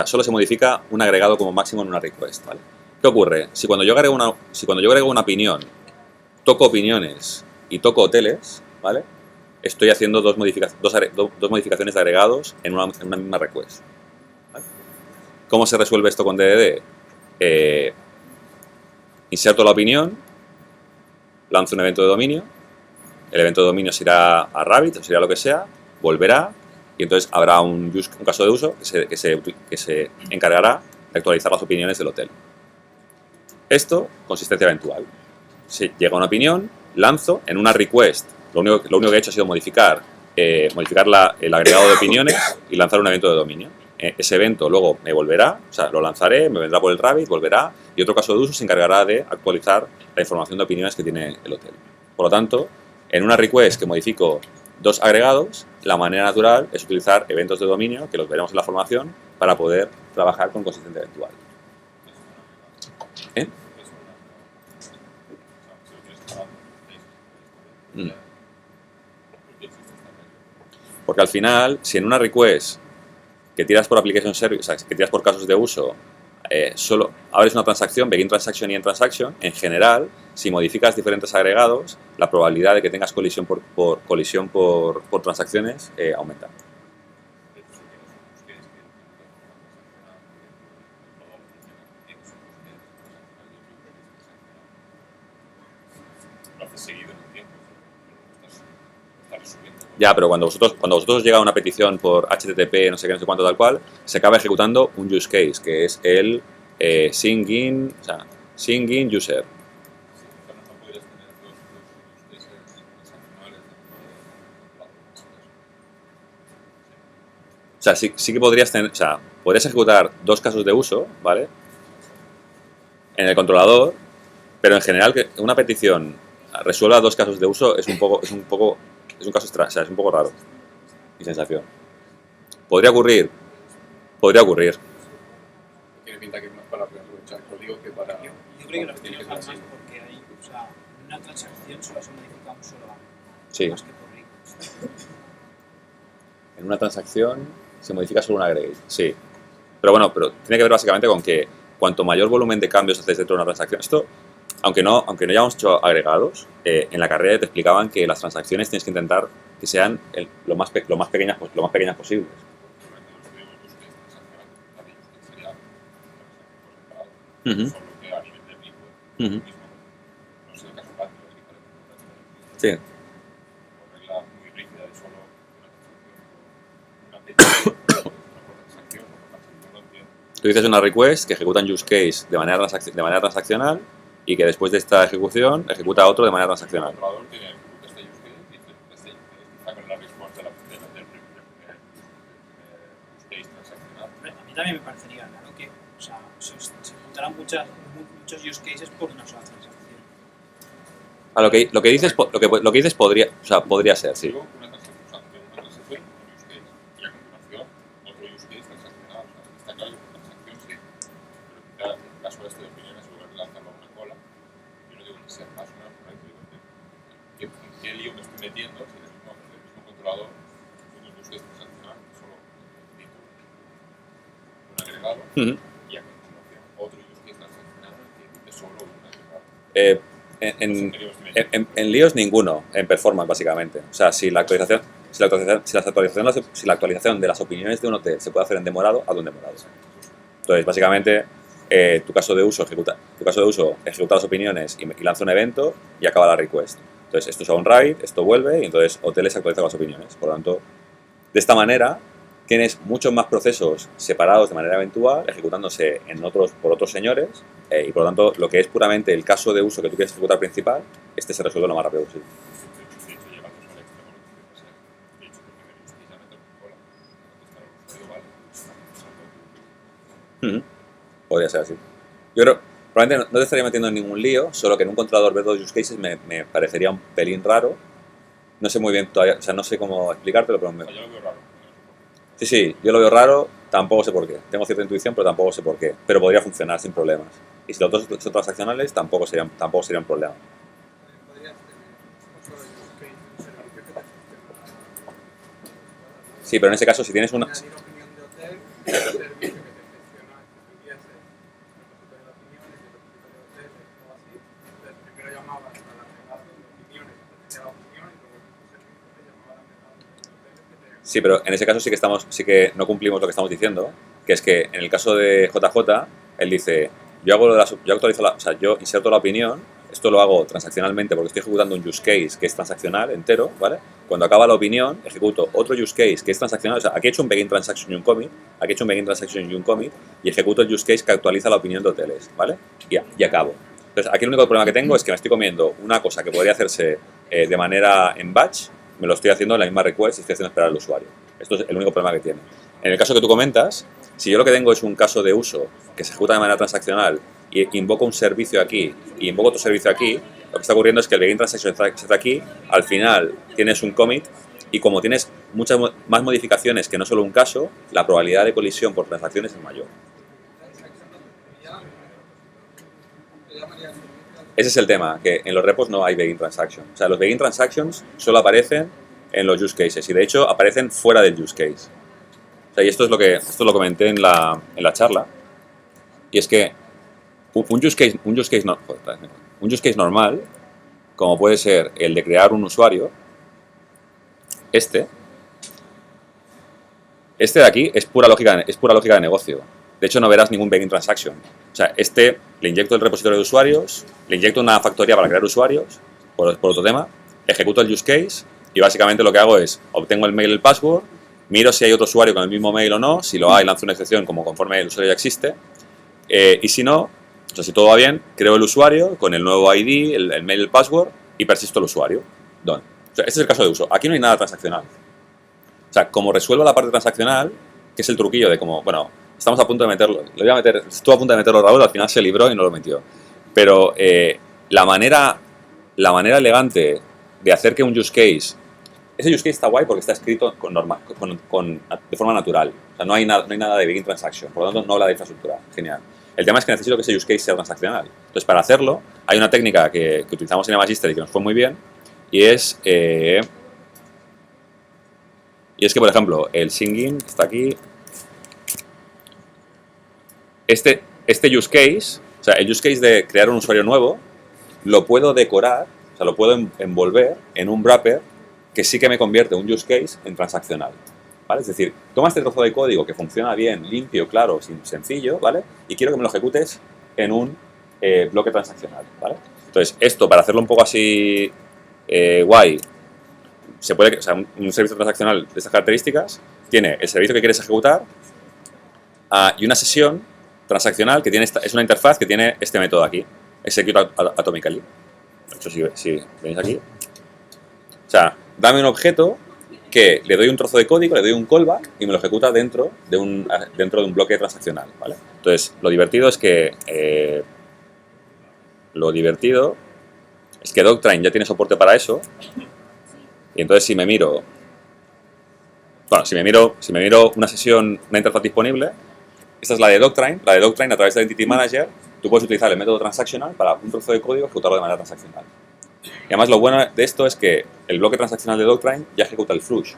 solo se modifica un agregado como máximo en una request, ¿vale? ¿Qué ocurre? Si cuando yo agrego una opinión, toco opiniones y toco hoteles, ¿vale? Estoy haciendo dos modificaciones de agregados en una misma request, ¿vale? ¿Cómo se resuelve esto con DDD? Inserto la opinión, lanzo un evento de dominio, el evento de dominio se irá a Rabbit o será lo que sea, volverá y entonces habrá un caso de uso que se encargará de actualizar las opiniones del hotel. Esto, consistencia eventual. Si llega una opinión, lanzo en una request. Lo único que he hecho ha sido modificar el agregado de opiniones y lanzar un evento de dominio. Ese evento luego me volverá, o sea, lo lanzaré, me vendrá por el Rabbit, volverá y otro caso de uso se encargará de actualizar la información de opiniones que tiene el hotel. Por lo tanto, en una request que modifico dos agregados, la manera natural es utilizar eventos de dominio, que los veremos en la formación, para poder trabajar con consistencia eventual. ¿Eh? Porque al final, si en una request que tiras por application service, o sea, que tiras por casos de uso, solo abres una transacción, begin transaction y end transaction, en general, si modificas diferentes agregados, la probabilidad de que tengas colisión por transacciones aumenta. Ya, pero cuando vosotros llega una petición por HTTP, no sé qué, no sé cuánto, tal cual, se acaba ejecutando un use case, que es el sing-in user. O sea, sí que podrías tener, o sea, podrías ejecutar dos casos de uso, ¿vale? En el controlador, pero en general que una petición resuelva dos casos de uso es un caso extra, o sea, es un poco raro. Mi sensación. ¿Podría ocurrir? Podría ocurrir. Tiene pinta que es más para aprovechar el código que para... Yo creo que lo estoy usando más porque hay, o sea, en una transacción solo se modifica un solo valor. Sí. Más que por request. En una transacción se modifica solo un agregate. Sí. Pero bueno, tiene que ver básicamente con que cuanto mayor volumen de cambios haces dentro de una transacción, esto, aunque no hayamos hecho agregados, en la carrera te explicaban que las transacciones tienes que intentar que sean lo más pequeñas posibles. Sí. Tú dices una request que ejecuta un use case de manera transaccional y que después de esta ejecución ejecuta otro de manera transaccional. El controlador ejecuta este use case y ejecuta este use case, saca la respuesta del use case transaccional. A mí también me parecería claro que, o sea, se ejecutarán muchos use cases por una sola transacción. Lo que dices podría ser, sí. Luego una transacción, un use case y a continuación otro use case transaccional. O sea, está claro que una transacción sí, pero quizás en el caso este de opiniones, en lugar de lanzarlo a una cola, yo no digo que sea más o menos correcto, digo, ¿en qué lío me estoy metiendo si agregado, un use case transaccional que solo necesito un agregado y a continuación otro use case transaccional que necesite solo un agregado. En líos ninguno, en performance básicamente. O sea, si la actualización de las opiniones de un hotel se puede hacer en demorado, hazlo en demorado. Entonces, básicamente, tu caso de uso ejecuta las opiniones y lanza un evento y acaba la request. Entonces, esto es a un write, esto vuelve y entonces hoteles actualizan las opiniones. Por lo tanto, de esta manera tienes muchos más procesos separados de manera eventual, ejecutándose por otros señores, y por lo tanto, lo que es puramente el caso de uso que tú quieres ejecutar principal, se resuelve lo más rápido posible. De hecho, llevando al extremo lo que puede ser, de hecho, el primer use case ya meter un cola, contestar al usuario, vale, está pensando. Podría ser así. Yo creo, probablemente no te estaría metiendo en ningún lío, solo que en un controlador ver dos use cases me parecería un pelín raro. No sé muy bien todavía, o sea, no sé cómo explicártelo, pero O sea, yo lo veo raro. sí, yo lo veo raro, tampoco sé por qué. Tengo cierta intuición, pero tampoco sé por qué. Pero podría funcionar sin problemas. Y si los dos son transaccionales, tampoco serían un problema. Podrías tener no solo use case, un servicio que te gestiona. Sí, pero en ese caso, si tienes una... Añadir opinión de hotel, un servicio que te gestiona, que tuviese repositorio de opiniones y repositorio de hoteles o así. Entonces, primero llamabas al agregado de opiniones, te hacía la opinión y luego el servicio te llamaba al agregado de hoteles que te... Sí, pero en ese caso sí que no cumplimos lo que estamos diciendo, que es que en el caso de JJ, él dice, yo inserto la opinión, esto lo hago transaccionalmente porque estoy ejecutando un use case que es transaccional entero, ¿vale? Cuando acaba la opinión, ejecuto otro use case que es transaccional, o sea, aquí he hecho un begin transaction y un commit, y ejecuto el use case que actualiza la opinión de hoteles, ¿vale? Y acabo. Entonces, aquí el único problema que tengo es que me estoy comiendo una cosa que podría hacerse de manera en batch, me lo estoy haciendo en la misma request y estoy haciendo esperar al usuario. Esto es el único problema que tiene. En el caso que tú comentas, si yo lo que tengo es un caso de uso que se ejecuta de manera transaccional y invoco un servicio aquí y invoco otro servicio aquí, lo que está ocurriendo es que el begin transaction se está aquí, al final tienes un commit y como tienes muchas más modificaciones que no solo un caso, la probabilidad de colisión por transacciones es mayor. Ese es el tema, que en los repos no hay begin transaction. O sea, los begin transactions solo aparecen en los use cases y de hecho aparecen fuera del use case. O sea, y esto lo comenté en la charla, y es que un use case normal, como puede ser el de crear un usuario, este de aquí es pura lógica de negocio. De hecho, no verás ningún begin transaction. O sea, le inyecto el repositorio de usuarios, le inyecto una factoría para crear usuarios, por otro tema, ejecuto el use case y básicamente lo que hago es, obtengo el mail y el password, miro si hay otro usuario con el mismo mail o no, si lo hay, lanzo una excepción como conforme el usuario ya existe, y si no, o sea, si todo va bien, creo el usuario con el nuevo ID, el mail y el password y persisto el usuario. Done. O sea, este es el caso de uso. Aquí no hay nada transaccional. O sea, como resuelvo la parte transaccional, que es el truquillo de como, bueno, estamos a punto de meterlo, estuvo a punto de meterlo Raúl, al final se libró y no lo metió. Pero la manera elegante de hacer que un use case, ese use case está guay porque está escrito de forma natural. O sea, no hay nada de begin transaction, por lo tanto no habla de infraestructura. Genial. El tema es que necesito que ese use case sea transaccional. Entonces, para hacerlo, hay una técnica que utilizamos en Magister y que nos fue muy bien, y es que, por ejemplo, el singing está aquí. Este use case, o sea, el use case de crear un usuario nuevo, lo puedo decorar, o sea, lo puedo envolver en un wrapper que sí que me convierte un use case en transaccional, ¿vale? Es decir, toma este trozo de código que funciona bien, limpio, claro, sencillo, ¿vale? Y quiero que me lo ejecutes en un bloque transaccional, ¿vale? Entonces, esto, para hacerlo un poco así guay, o sea, un servicio transaccional de estas características tiene el servicio que quieres ejecutar y una sesión transaccional que es una interfaz que tiene este método aquí, execute atomically. De hecho, si veis aquí, o sea, dame un objeto que le doy un trozo de código, le doy un callback y me lo ejecuta dentro de un bloque transaccional, ¿vale? Entonces, lo divertido es que Doctrine ya tiene soporte para eso, y entonces si me miro una sesión, una interfaz disponible, esta es la de Doctrine a través del Entity Manager, tú puedes utilizar el método transactional para un trozo de código ejecutarlo de manera transaccional. Y además lo bueno de esto es que el bloque transaccional de Doctrine ya ejecuta el flush.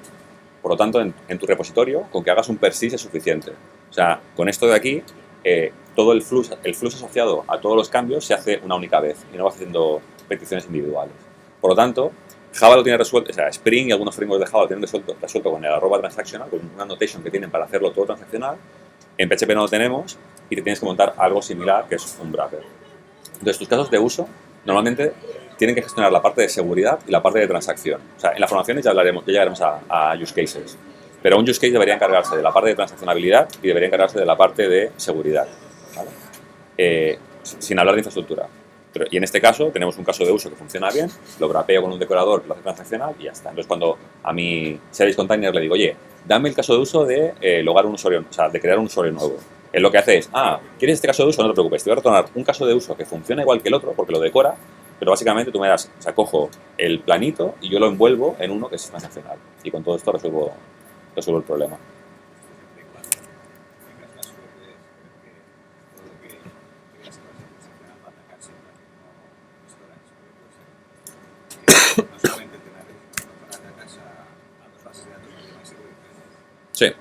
Por lo tanto, en tu repositorio, con que hagas un persist es suficiente. O sea, con esto de aquí, todo el flush asociado a todos los cambios se hace una única vez y no vas haciendo peticiones individuales. Por lo tanto, Java lo tiene resuelto, o sea, Spring y algunos frameworks de Java lo tienen resuelto con el @transactional, con una notation que tienen para hacerlo todo transaccional. En PHP no lo tenemos y te tienes que montar algo similar, que es un wrapper. Entonces, tus casos de uso normalmente tienen que gestionar la parte de seguridad y la parte de transacción. O sea, en las formaciones ya llegaremos a use cases. Pero un use case debería encargarse de la parte de transaccionabilidad y debería encargarse de la parte de seguridad, ¿vale? Sin hablar de infraestructura. Y en este caso tenemos un caso de uso que funciona bien, lo grapeo con un decorador que lo hace transaccional y ya está. Entonces, cuando a mi service container le digo, oye, dame el caso de uso de logar un usuario, o sea, de crear un usuario nuevo. Él lo que hace es, ¿quieres este caso de uso? No te preocupes, te voy a retornar un caso de uso que funciona igual que el otro porque lo decora, pero básicamente tú me das, o sea, cojo el planito y yo lo envuelvo en uno que es transaccional. Y con todo esto resuelvo el problema. Sí.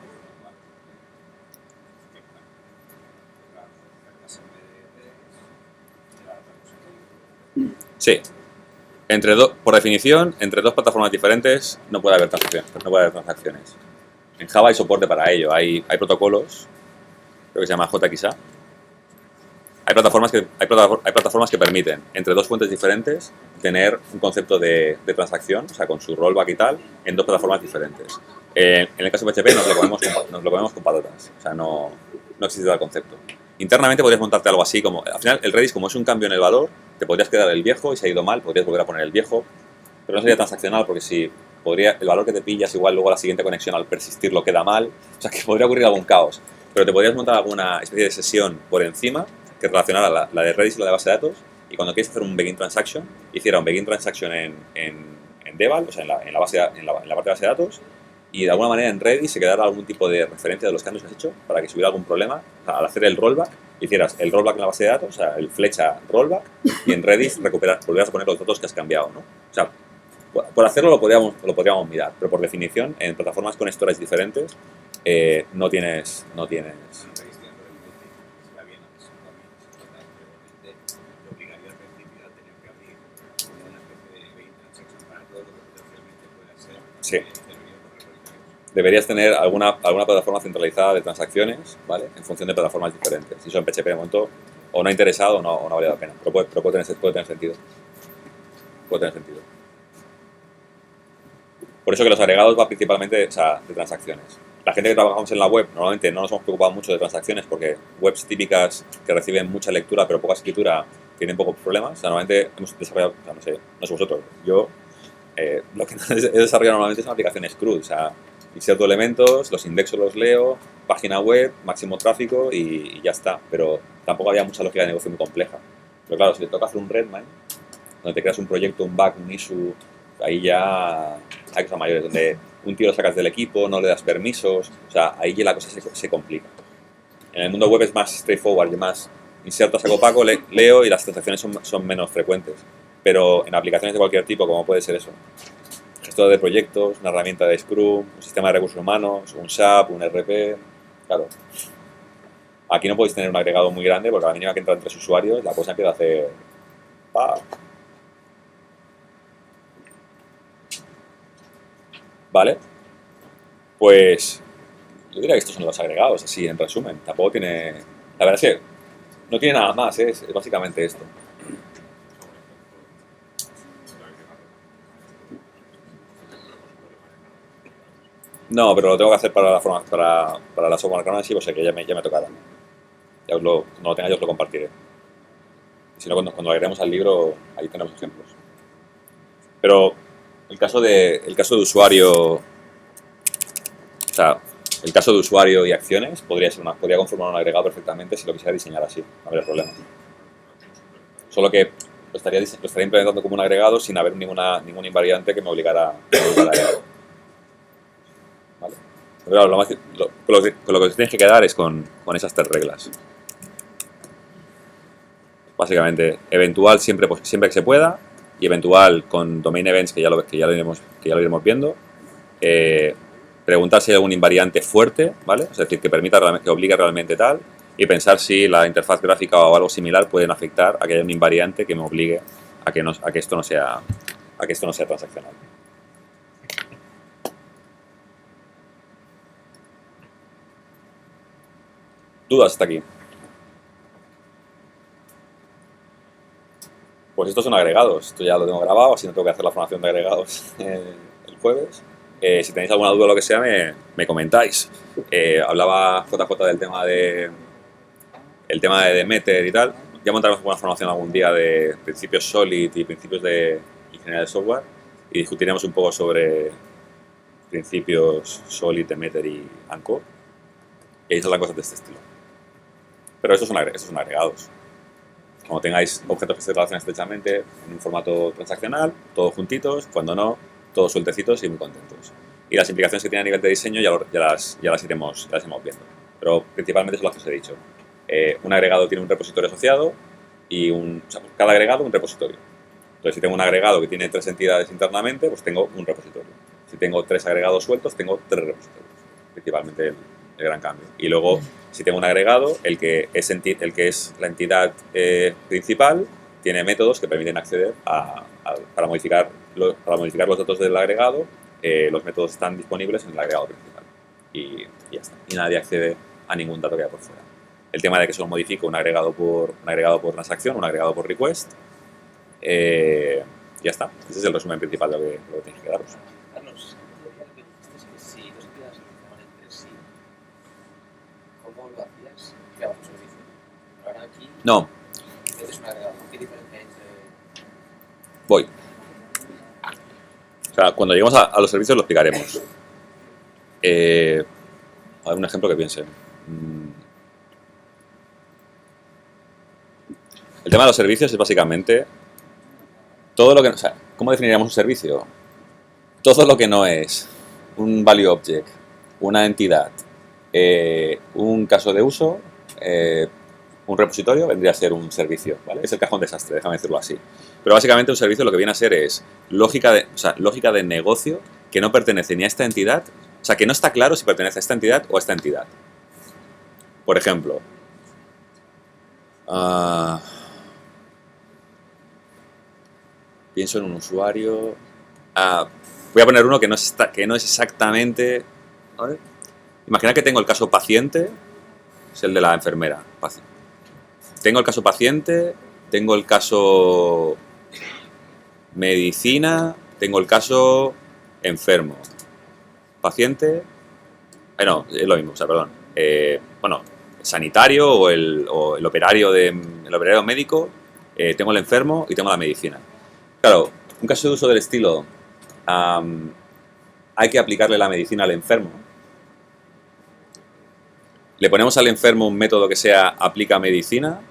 Sí. Por definición, entre dos plataformas diferentes no puede haber transacciones. En Java hay soporte para ello. Hay protocolos, creo que se llama JXA. Hay plataformas que permiten, entre dos fuentes diferentes, tener un concepto de transacción, o sea, con su rollback y tal, en dos plataformas diferentes. En el caso de PHP nos lo comemos con patatas. O sea, no existe tal concepto. Internamente podrías montarte algo así como... Al final, el Redis, como es un cambio en el valor, te podrías quedar el viejo y si ha ido mal, podrías volver a poner el viejo. Pero no sería transaccional porque si el valor que te pillas, igual luego la siguiente conexión al persistir lo queda mal. O sea, que podría ocurrir algún caos. Pero te podrías montar alguna especie de sesión por encima que relacionara la de Redis y la de base de datos. Y cuando quieres hacer un begin transaction, hiciera un begin transaction en Deval, o sea, en la parte de base de datos. Y de alguna manera en Redis se quedara algún tipo de referencia de los cambios que has hecho para que si hubiera algún problema, o sea, al hacer el rollback, hicieras el rollback en la base de datos, o sea, el flecha rollback, y en Redis volvieras a poner los datos que has cambiado, ¿no? O sea, por hacerlo lo podríamos mirar, pero por definición, en plataformas con storage diferentes, no tienes Sí. Deberías tener alguna plataforma centralizada de transacciones, ¿vale? En función de plataformas diferentes. Si eso en PHP de momento o no ha interesado o no vale la pena. Pero puede tener sentido. Puede tener sentido. Por eso que los agregados va principalmente, o sea, de transacciones. La gente que trabajamos en la web normalmente no nos hemos preocupado mucho de transacciones porque webs típicas que reciben mucha lectura pero poca escritura tienen pocos problemas. O sea, normalmente hemos desarrollado, o sea, no sé vosotros, yo lo que he desarrollado normalmente son aplicaciones CRUD, o sea, inserto elementos, los indexo, los leo, página web, máximo tráfico y ya está. Pero tampoco había mucha lógica de negocio muy compleja. Pero claro, si te toca hacer un Redmine, donde te creas un proyecto, un bug, un issue, ahí ya hay cosas mayores, donde un tío lo sacas del equipo, no le das permisos, o sea, ahí ya la cosa se complica. En el mundo web es más straightforward y más inserto, saco paco, leo y las transacciones son menos frecuentes. Pero en aplicaciones de cualquier tipo, como puede ser eso, gestor de proyectos, una herramienta de Scrum, un sistema de recursos humanos, un SAP, un RP, claro. Aquí no podéis tener un agregado muy grande porque a la mínima que entran 3 usuarios, la cosa empieza a hacer... Vale, pues yo diría que estos son los agregados, así en resumen. Tampoco tiene... La verdad es que no tiene nada más, es básicamente esto. No, pero lo tengo que hacer para la software Canvas, o sea que ya me tocará. Cuando lo tenga yo os lo compartiré. Si no, cuando agreguemos al libro, ahí tenemos ejemplos. Pero el caso de usuario, o sea, el caso de usuario y acciones podría conformar un agregado perfectamente si lo quisiera diseñar así, no habría problema. Solo que lo estaría implementando como un agregado sin haber ningún invariante que me obligara a agregarlo. ¿Vale? Pero claro, con lo que te tienes que quedar es con esas 3 reglas. Básicamente, eventual siempre que se pueda, y eventual con domain events, que ya lo iremos viendo. Preguntar si hay algún invariante fuerte, ¿vale? Es decir, que que obligue realmente tal, y pensar si la interfaz gráfica o algo similar pueden afectar a que haya un invariante que me obligue a que esto no sea transaccional. ¿Dudas hasta aquí? Pues estos son agregados. Esto ya lo tengo grabado, así no tengo que hacer la formación de agregados el jueves. Si tenéis alguna duda o lo que sea, me comentáis. Hablaba JJ del tema de Demeter y tal. Ya montaremos una formación algún día de principios Solid y principios de ingeniería de software y discutiremos un poco sobre principios Solid, Demeter y Anchor. Y ahí saldrán cosas de este estilo. Pero estos son agregados. Cuando tengáis objetos que se relacionan estrechamente en un formato transaccional, todos juntitos, cuando no, todos sueltecitos y muy contentos. Y las implicaciones que tiene a nivel de diseño ya las iremos viendo. Pero principalmente son las que os he dicho. Un agregado tiene un repositorio asociado y cada agregado un repositorio. Entonces, si tengo un agregado que tiene 3 entidades internamente, pues tengo un repositorio. Si tengo 3 agregados sueltos, tengo 3 repositorios. Principalmente el gran cambio. Y luego, si tengo un agregado, el que es la entidad principal, tiene métodos que permiten acceder para modificar los datos del agregado. Los métodos están disponibles en el agregado principal. Y ya está. Y nadie accede a ningún dato que haya por fuera. El tema de que solo modifico un agregado por transacción, un agregado por request. Ya está. Ese es el resumen principal de lo que tenéis que daros. Carlos, dijiste que si dos entidades se relacionaban entre sí, ¿cómo lo hacías? Creabas un servicio. Ahora aquí No. metes un agregado. ¿Qué diferencia hay entre...? Voy. O sea, cuando lleguemos a los servicios lo explicaremos. A ver, un ejemplo que piense. El tema de los servicios es básicamente todo lo que... O sea, ¿cómo definiríamos un servicio? Todo lo que no es un value object, una entidad, un caso de uso, un repositorio, vendría a ser un servicio, ¿vale? Es el cajón desastre, déjame decirlo así. Pero básicamente un servicio lo que viene a ser es lógica de negocio que no pertenece ni a esta entidad, o sea, que no está claro si pertenece a esta entidad o a esta entidad. Por ejemplo, pienso en un usuario. Voy a poner uno que no es exactamente... A ver. Imagina que tengo el caso paciente, es el de la enfermera. Tengo el caso paciente, tengo el caso medicina, tengo el caso enfermo. Paciente... no, es lo mismo, o sea, perdón. Sanitario o el operario médico, tengo el enfermo y tengo la medicina. Claro, un caso de uso del estilo, hay que aplicarle la medicina al enfermo. Le ponemos al enfermo un método que sea aplica medicina.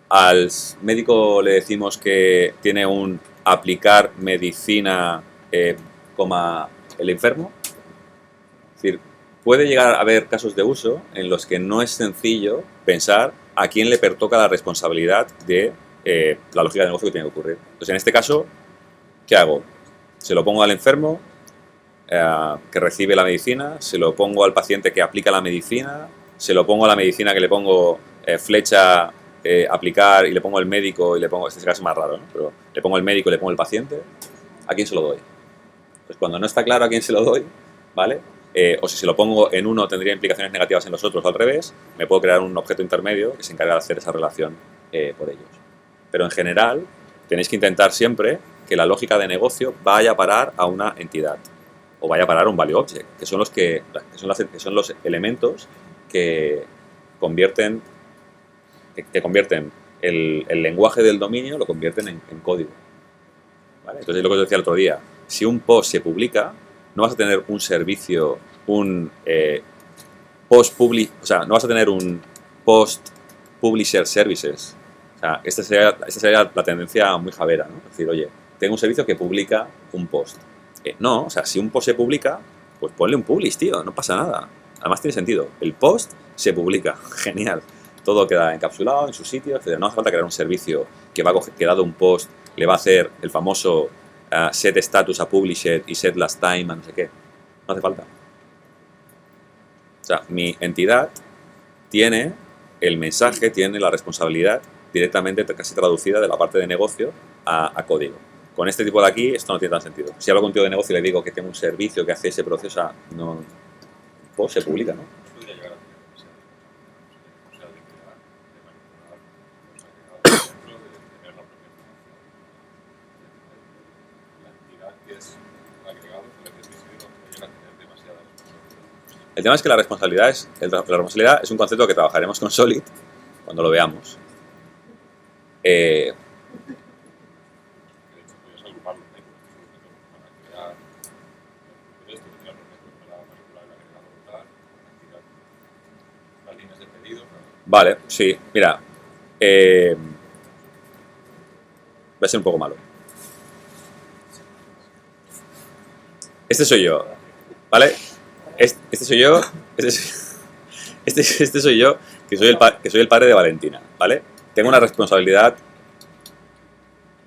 Al médico le decimos que tiene un aplicar medicina, el enfermo. Es decir, puede llegar a haber casos de uso en los que no es sencillo pensar a quién le pertoca la responsabilidad de la lógica de negocio que tiene que ocurrir. Entonces, en este caso, ¿qué hago? Se lo pongo al enfermo que recibe la medicina, se lo pongo al paciente que aplica la medicina, se lo pongo a la medicina que le pongo flecha, aplicar, y le pongo el médico y le pongo, este caso es más raro, ¿no? Pero le pongo el médico y le pongo el paciente. ¿A quién se lo doy? Pues cuando no está claro a quién se lo doy, ¿vale? O si se lo pongo en uno tendría implicaciones negativas en los otros, o al revés, me puedo crear un objeto intermedio que se encarga de hacer esa relación por ellos. Pero en general tenéis que intentar siempre que la lógica de negocio vaya a parar a una entidad o vaya a parar a un value object, que son los elementos que convierten el lenguaje del dominio, lo convierten en código, ¿vale? Entonces, lo que os decía el otro día, si un post se publica, no vas a tener un servicio, no vas a tener un post publisher services. O sea, esta sería la tendencia muy javera, ¿no? Es decir, oye, tengo un servicio que publica un post. No, o sea, si un post se publica, pues ponle un publish, tío, no pasa nada. Además tiene sentido. El post se publica, genial. Todo queda encapsulado en su sitio, etc. No hace falta crear un servicio que va a coger, que dado un post, le va a hacer el famoso set status a publisher y set last time a no sé qué. No hace falta. O sea, mi entidad tiene el mensaje, tiene la responsabilidad directamente casi traducida de la parte de negocio a código. Con este tipo de aquí, esto no tiene tan sentido. Si hablo con un tío de negocio y le digo que tengo un servicio que hace ese proceso, no, pues se publica, ¿no? Podría llegar a tener demasiada de crear, de manipular los agregados dentro, de tener la propia información. La entidad que es agregado, que le llega a tener demasiada responsabilidad. El tema es que la responsabilidad es un concepto que trabajaremos con Solid cuando lo veamos. De hecho, podrías agruparlo, ¿no? Para crear esto, crear los métodos para manipular el agregado local, activar las líneas de pedido. Vale, sí, mira. Voy a ser un poco malo. Este soy yo, ¿vale? Este soy yo. Este soy yo, que soy el padre de Valentina, ¿vale? Tengo una responsabilidad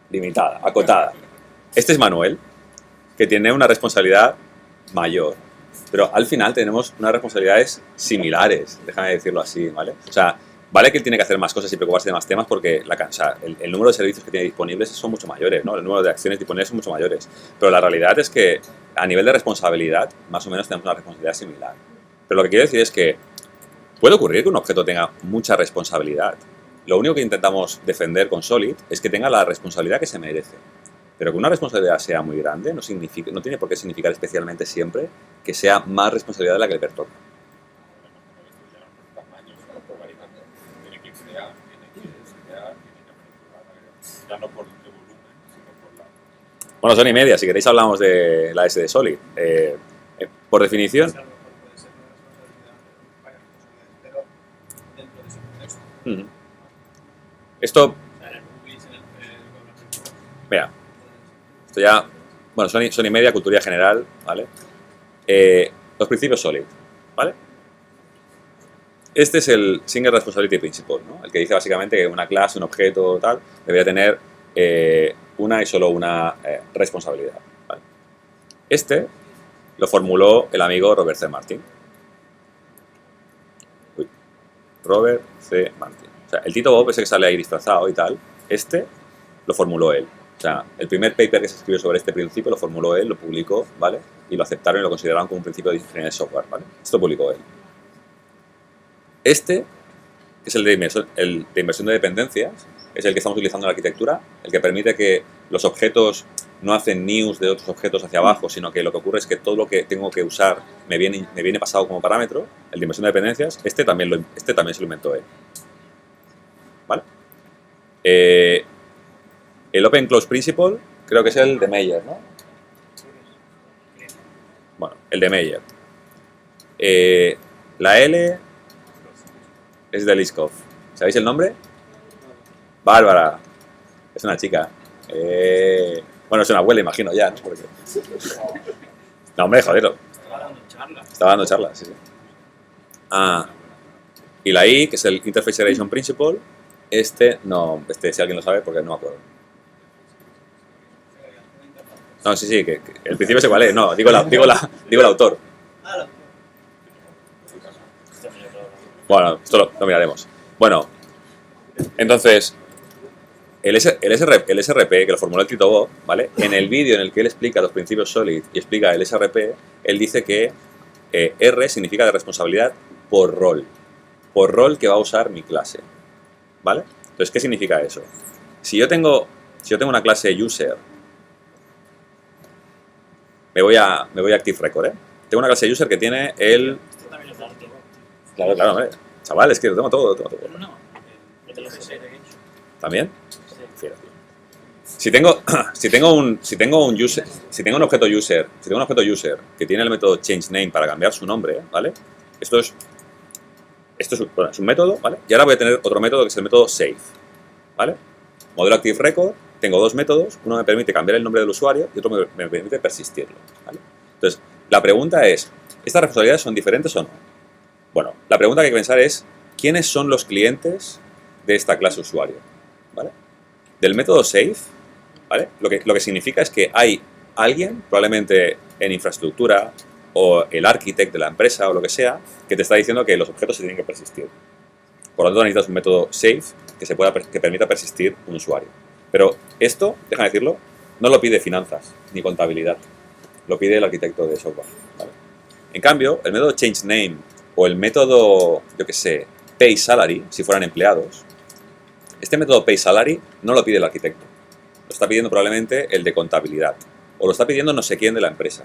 limitada, acotada. Este es Manuel, que tiene una responsabilidad mayor. Pero al final tenemos unas responsabilidades similares, déjame decirlo así, ¿vale? O sea, vale que él tiene que hacer más cosas y preocuparse de más temas porque el número de servicios que tiene disponibles son mucho mayores, ¿no? El número de acciones disponibles son mucho mayores. Pero la realidad es que a nivel de responsabilidad, más o menos tenemos una responsabilidad similar. Pero lo que quiero decir es que puede ocurrir que un objeto tenga mucha responsabilidad. Lo único que intentamos defender con Solid es que tenga la responsabilidad que se merece. Pero que una responsabilidad sea muy grande no tiene por qué significar especialmente siempre que sea más responsabilidad de la que le pertoca. Tiene que crear, tiene que diseñar, tiene que manipular, ya no por el volumen, sino por la... Bueno, Sony Media, si queréis hablamos de la S de Solid. Por definición... A lo mejor puede ser una responsabilidad, varias responsabilidades, pero dentro de ese contexto. Esto, O sea, en el Google, en el mira, esto ya... Bueno, Sony Media, cultura general, ¿vale? Los principios Solid, ¿vale? Este es el Single Responsibility Principle, ¿no? El que dice básicamente que una clase, un objeto, tal, debería tener una y solo una responsabilidad, ¿vale? Este lo formuló el amigo Robert C. Martin. Robert C. Martin. O sea, el Tito Bob, ese que sale ahí disfrazado y tal, este lo formuló él. O sea, el primer paper que se escribió sobre este principio lo formuló él, lo publicó, ¿vale? Y lo aceptaron y lo consideraron como un principio de ingeniería de software, ¿vale? Esto lo publicó él. Este, que es el de inversión de dependencias, es el que estamos utilizando en la arquitectura, el que permite que los objetos no hacen news de otros objetos hacia abajo, sino que lo que ocurre es que todo lo que tengo que usar me viene pasado como parámetro. El de inversión de dependencias, este también se lo inventó él. ¿Vale? El Open Close Principle creo que es el de Meyer, ¿no? Bueno, el de Meyer. La L es de Liskov. ¿Sabéis el nombre? Bárbara. Es una chica. Bueno, es una abuela, imagino ya, ¿no? Porque... No, hombre, joder. Estaba dando charlas. Estaba dando charlas, sí, sí. Y la I, que es el Interface Relation Principle, si alguien lo sabe, porque no me acuerdo. No, sí, que el principio se vale. No, digo el autor. Bueno, esto lo miraremos. Bueno, entonces, el SRP, que lo formuló el Tito Bob, ¿vale? En el vídeo en el que él explica los principios Solid y explica el SRP, él dice que R significa de responsabilidad por rol que va a usar mi clase, ¿vale? Entonces, ¿qué significa eso? Si yo tengo una clase user, me voy a Active Record, ¿eh? Tengo una clase user que tiene el... Esto también es arte. Claro, hombre. Chaval, es que lo tengo todo. No, el de los segregation. ¿También? Sí. Fíjate. Si tengo un objeto user que tiene el método changeName para cambiar su nombre, ¿vale? Esto es un método, ¿vale? Y ahora voy a tener otro método que es el método save, ¿vale? Modelo Active Record, tengo dos métodos, uno me permite cambiar el nombre del usuario y otro me permite persistirlo, ¿vale? Entonces, la pregunta es, ¿estas responsabilidades son diferentes o no? Bueno, la pregunta que hay que pensar es, ¿quiénes son los clientes de esta clase usuario? ¿Vale? Del método save ¿vale? Lo que significa es que hay alguien, probablemente en infraestructura, o el architect de la empresa, o lo que sea, que te está diciendo que los objetos se tienen que persistir. Por lo tanto, necesitas un método safe que permita persistir un usuario. Pero esto, déjame decirlo, no lo pide finanzas ni contabilidad. Lo pide el arquitecto de software, ¿vale? En cambio, el método change name o el método, yo qué sé, pay salary, si fueran empleados, este método pay salary no lo pide el arquitecto. Lo está pidiendo probablemente el de contabilidad. O lo está pidiendo no sé quién de la empresa.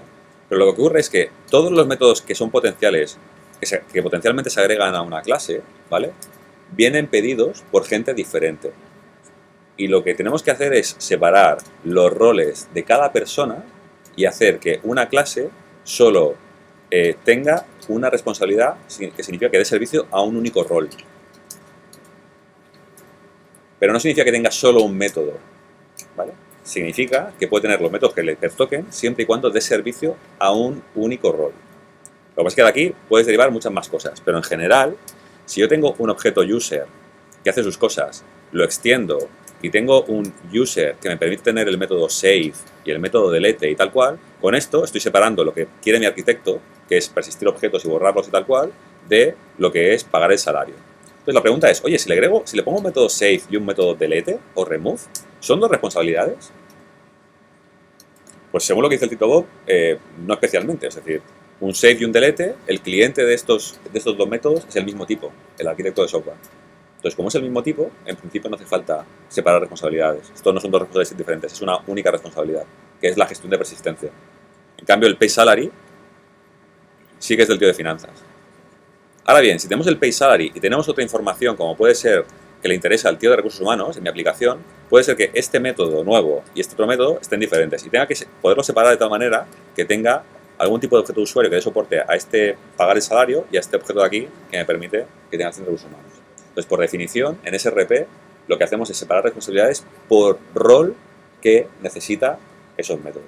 Pero lo que ocurre es que todos los métodos que son potenciales, que potencialmente se agregan a una clase, ¿vale?, vienen pedidos por gente diferente. Y lo que tenemos que hacer es separar los roles de cada persona y hacer que una clase solo tenga una responsabilidad que significa que dé servicio a un único rol. Pero no significa que tenga solo un método, ¿vale? Significa que puede tener los métodos que le toquen siempre y cuando dé servicio a un único rol. Lo que pasa es que de aquí puedes derivar muchas más cosas, pero en general, si yo tengo un objeto user que hace sus cosas, lo extiendo y tengo un user que me permite tener el método save y el método delete y tal cual, con esto estoy separando lo que quiere mi arquitecto, que es persistir objetos y borrarlos y tal cual, de lo que es pagar el salario. Entonces la pregunta es, oye, si le pongo un método save y un método delete o remove, ¿son dos responsabilidades? Pues según lo que dice el Tito Bob, no especialmente. Es decir, un save y un delete, el cliente de estos dos métodos es el mismo tipo, el arquitecto de software. Entonces, como es el mismo tipo, en principio no hace falta separar responsabilidades. Esto no son dos responsabilidades diferentes, es una única responsabilidad, que es la gestión de persistencia. En cambio, el pay salary sí que es del tío de finanzas. Ahora bien, si tenemos el pay salary y tenemos otra información, como puede ser que le interesa al tío de recursos humanos en mi aplicación, puede ser que este método nuevo y este otro método estén diferentes y tenga que poderlo separar de tal manera que tenga algún tipo de objeto de usuario que dé soporte a este pagar el salario y a este objeto de aquí que me permite que tenga acción de recursos humanos. Entonces, por definición, en SRP lo que hacemos es separar responsabilidades por rol que necesita esos métodos.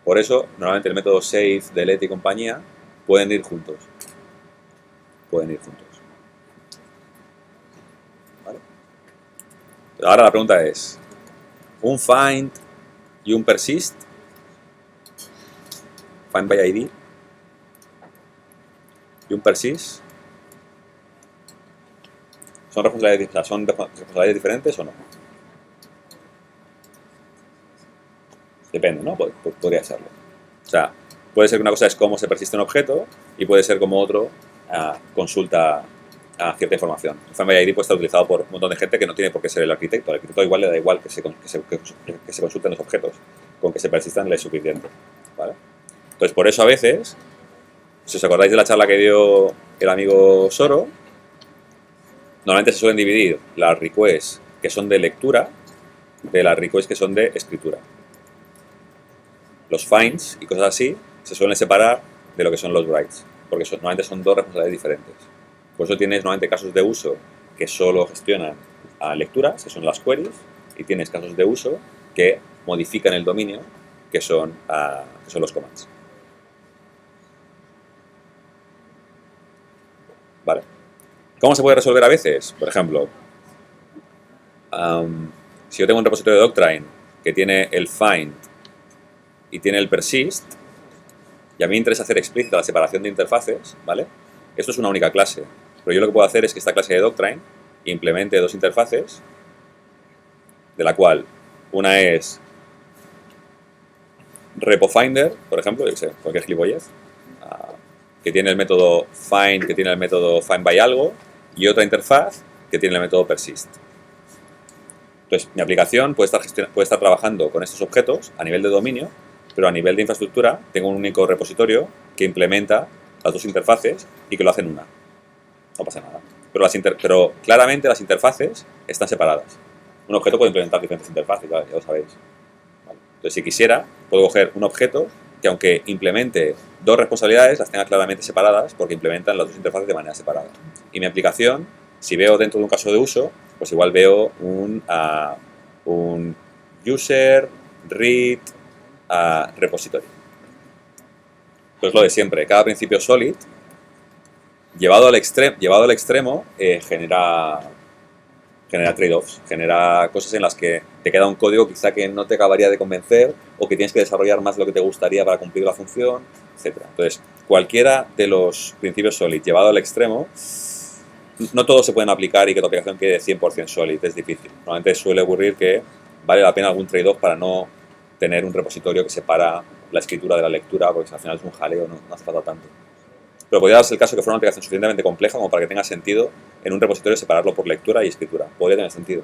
Por eso, normalmente el método save, delete y compañía pueden ir juntos. Pueden ir juntos. ¿Vale? Ahora la pregunta es, ¿un find y un persist? Find by ID y un persist, ¿son responsabilidades diferentes o no? Depende, ¿no? Podría serlo. O sea, puede ser que una cosa es cómo se persiste un objeto y puede ser como otro consulta a cierta información. El Find by ID puede estar utilizado por un montón de gente que no tiene por qué ser el arquitecto. Al arquitecto igual le da igual que se consulten los objetos, con que se persistan le es suficiente, ¿vale? Entonces, por eso a veces, si os acordáis de la charla que dio el amigo Soro, normalmente se suelen dividir las requests que son de lectura de las requests que son de escritura. Los finds y cosas así se suelen separar de lo que son los writes, porque normalmente son dos responsabilidades diferentes. Por eso tienes normalmente casos de uso que solo gestionan a lecturas, que son las queries, y tienes casos de uso que modifican el dominio, que son los commands. ¿Vale? ¿Cómo se puede resolver a veces? Por ejemplo, si yo tengo un repositorio de Doctrine que tiene el find y tiene el persist, y a mí me interesa hacer explícita la separación de interfaces, ¿vale? Esto es una única clase, pero yo lo que puedo hacer es que esta clase de Doctrine implemente dos interfaces, de la cual una es RepoFinder, por ejemplo, yo que sé, cualquier gilipollez, que tiene el método find, que tiene el método find by algo, y otra interfaz que tiene el método persist. Entonces, mi aplicación puede estar trabajando con estos objetos a nivel de dominio, pero a nivel de infraestructura tengo un único repositorio que implementa las dos interfaces y que lo hacen una. No pasa nada. Pero claramente las interfaces están separadas. Un objeto puede implementar diferentes interfaces, ya lo sabéis. ¿Vale? Entonces, si quisiera, puedo coger un objeto que, aunque implemente dos responsabilidades, las tenga claramente separadas porque implementan las dos interfaces de manera separada. Y mi aplicación, si veo dentro de un caso de uso, pues igual veo un user read repository. Pues lo de siempre, cada principio solid llevado al extremo genera genera trade-offs, genera cosas en las que te queda un código quizá que no te acabaría de convencer o que tienes que desarrollar más de lo que te gustaría para cumplir la función, etc. Entonces, cualquiera de los principios SOLID llevado al extremo, no todos se pueden aplicar y que tu aplicación quede 100% SOLID, es difícil. Normalmente suele ocurrir que vale la pena algún trade-off para no tener un repositorio que separa la escritura de la lectura, porque al final es un jaleo, no hace falta tanto. Pero podría darse el caso que fuera una aplicación suficientemente compleja como para que tenga sentido en un repositorio separarlo por lectura y escritura. Podría tener sentido.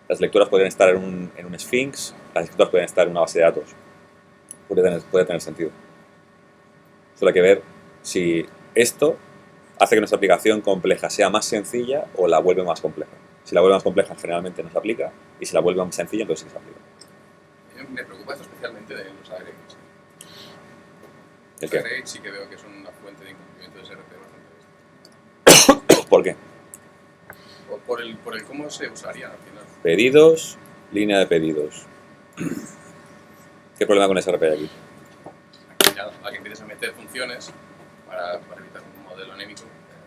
Las lecturas podrían estar en un Sphinx, las escrituras podrían estar en una base de datos. Puede tener sentido. Solo hay que ver si esto hace que nuestra aplicación compleja sea más sencilla o la vuelve más compleja. Si la vuelve más compleja, generalmente no se aplica, y si la vuelve más sencilla, entonces sí que se aplica. Me preocupa esto especialmente de los aggregates. ¿El Los qué? aggregates sí que veo que son una fuente de incumplimiento de SRP bastante bestia. ¿Por qué? Por el cómo se usaría al final. Pedidos, línea de pedidos. ¿Qué problema con SRP hay aquí? Aquí ya, a que empieces a meter funciones para evitar un modelo anémico.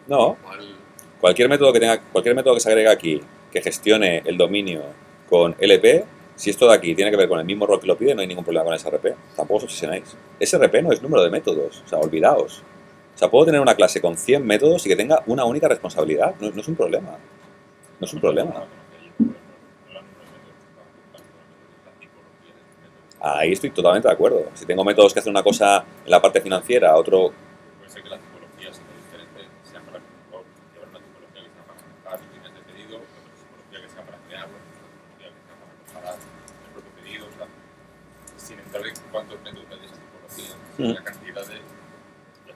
No. Igual, Cualquier método que se agrega aquí, que gestione el dominio con LP, si esto de aquí tiene que ver con el mismo rol que lo pide, no hay ningún problema con SRP. Tampoco os obsesionéis. SRP no es número de métodos, o sea, olvidaos. O sea, puedo tener una clase con 100 métodos y que tenga una única responsabilidad. No es un problema. No es un problema. Ahí estoy totalmente de acuerdo. Si tengo métodos que hacen una cosa en la parte financiera, otro... Puede ser que la tipología sea diferente, sea para llevar una tipología que sea para comparar líneas de pedido, otra tipología que sea para crearlo, otra tipología que sea para comparar el propio pedido, o sea, sin entrar en cuántos métodos hay de esa tipología, la cantidad de...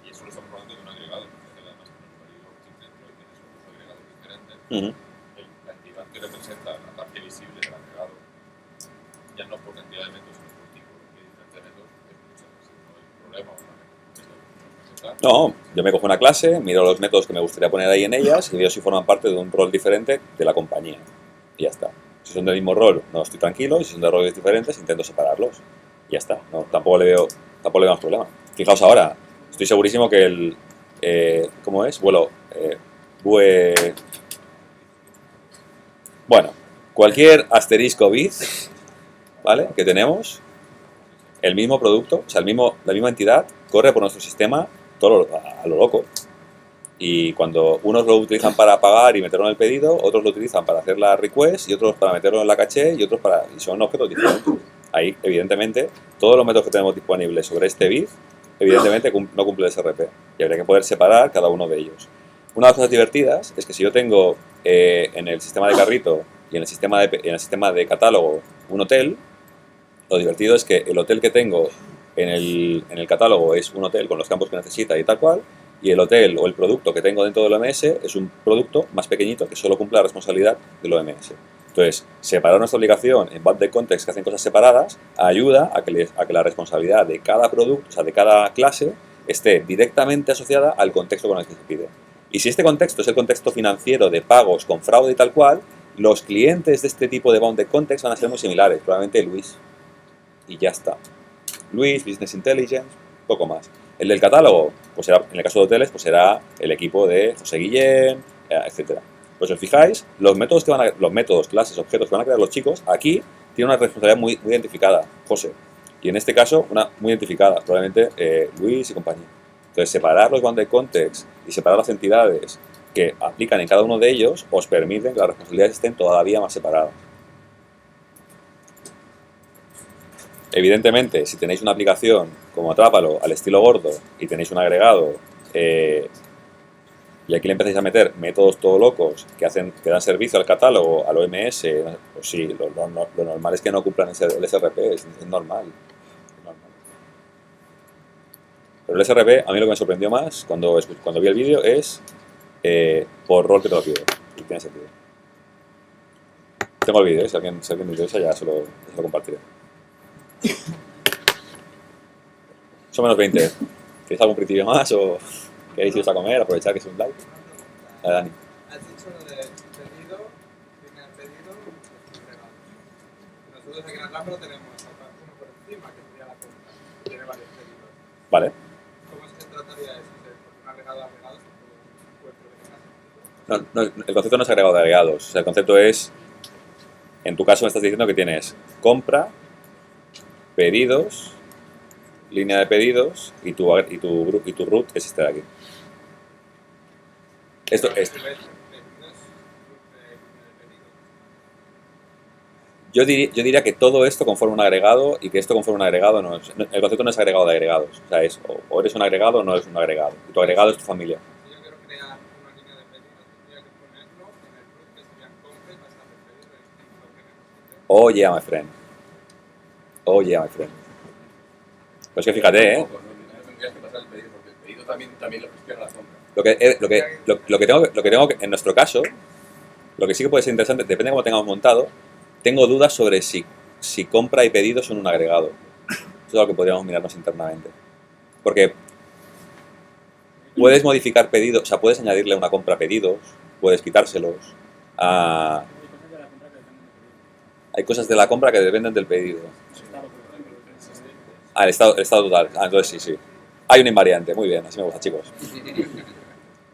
Y eso lo estamos hablando de un agregado, porque además con el código dentro tienes otros agregados diferentes, la entidad que representa la parte visible del agregado, ya no por cantidad de métodos, sino por tipología diferente de métodos, es mucho más. No hay problema, No, yo me cojo una clase, miro los métodos que me gustaría poner ahí en ellas y veo si forman parte de un rol diferente de la compañía. Y ya está. Si son del mismo rol, no estoy tranquilo, y si son de roles diferentes, intento separarlos. Y ya está. No, tampoco le veo más problema. Fijaos ahora, estoy segurísimo que el... ¿cómo es? Bueno, cualquier asterisco bit, ¿vale? Que tenemos, el mismo producto, o sea, la misma entidad, corre por nuestro sistema todo a lo loco. Y cuando unos lo utilizan para pagar y meterlo en el pedido, otros lo utilizan para hacer la request y otros para meterlo en la caché y otros para... Y son objetos diferentes. Ahí, evidentemente, todos los métodos que tenemos disponibles sobre este bit, evidentemente no cumple el SRP. Y habría que poder separar cada uno de ellos. Una de las cosas divertidas es que si yo tengo en el sistema de carrito y en el sistema de catálogo un hotel, lo divertido es que el hotel que tengo en el catálogo es un hotel con los campos que necesita y tal cual, y el hotel o el producto que tengo dentro del OMS es un producto más pequeñito que solo cumple la responsabilidad del OMS. Entonces, separar nuestra aplicación en bounded context que hacen cosas separadas ayuda a que la responsabilidad de cada producto, o sea, de cada clase, esté directamente asociada al contexto con el que se pide. Y si este contexto es el contexto financiero de pagos con fraude y tal cual, los clientes de este tipo de bounded context van a ser muy similares, probablemente Luis. Y ya está. Luis, Business Intelligence, poco más. El del catálogo, pues será, en el caso de hoteles, pues será el equipo de José Guillén, etcétera. Pues si os fijáis, los métodos, clases, objetos que van a crear los chicos, aquí tiene una responsabilidad muy identificada, José. Y en este caso, una muy identificada, probablemente Luis y compañía. Entonces, separar los bounded context y separar las entidades que aplican en cada uno de ellos os permiten que las responsabilidades estén todavía más separadas. Evidentemente, si tenéis una aplicación como Atrápalo al estilo gordo y tenéis un agregado y aquí le empezáis a meter métodos todo locos que dan servicio al catálogo, al OMS, pues sí, lo normal es que no cumplan el SRP, es normal. Pero el SRP, a mí lo que me sorprendió más cuando vi el vídeo es por rol que te lo pide. Y tiene sentido. Tengo el vídeo, si alguien me interesa ya se lo compartiré. Son menos 20. ¿Queréis algún principio más o queréis iros a comer, aprovechar que es un live? Dani. Has dicho lo de pedido, primer pedido, regalo. Nosotros aquí en Atlántaro tenemos uno por encima, que sería la cuenta, que tiene varios pedidos. Vale. ¿Cómo se trataría eso? Porque un agregado se puede encuentro que tenga sentido. O No, el concepto no es agregado de agregados. O sea, el concepto es, en tu caso me estás diciendo que tienes compra, pedidos, línea de pedidos y tu root es este de aquí. Esto es. Yo diría que todo esto conforma un agregado y que esto conforma un agregado no es. El concepto no es agregado de agregados. O sea, es o eres un agregado o no eres un agregado. Y tu agregado es tu familia. Si yo quiero crear una línea de pedidos, tendría que ponerlo en el root que serían compras, basado en pedidos, lo que necesite. Oh yeah, my friend. Oh yeah, my friend. Pues que fíjate, ¿eh? No tendrías que pasar el pedido, porque el pedido también lo gestiona la compra. Lo que tengo en nuestro caso, lo que sí que puede ser interesante, depende de cómo tengamos montado, tengo dudas sobre si compra y pedido son un agregado. Eso es algo que podríamos mirarnos internamente. Porque puedes modificar pedidos, o sea, puedes añadirle una compra a pedidos, puedes quitárselos. Hay cosas de la compra que dependen del pedido. El estado total. Entonces sí. Hay un invariante, muy bien, así me gusta, chicos.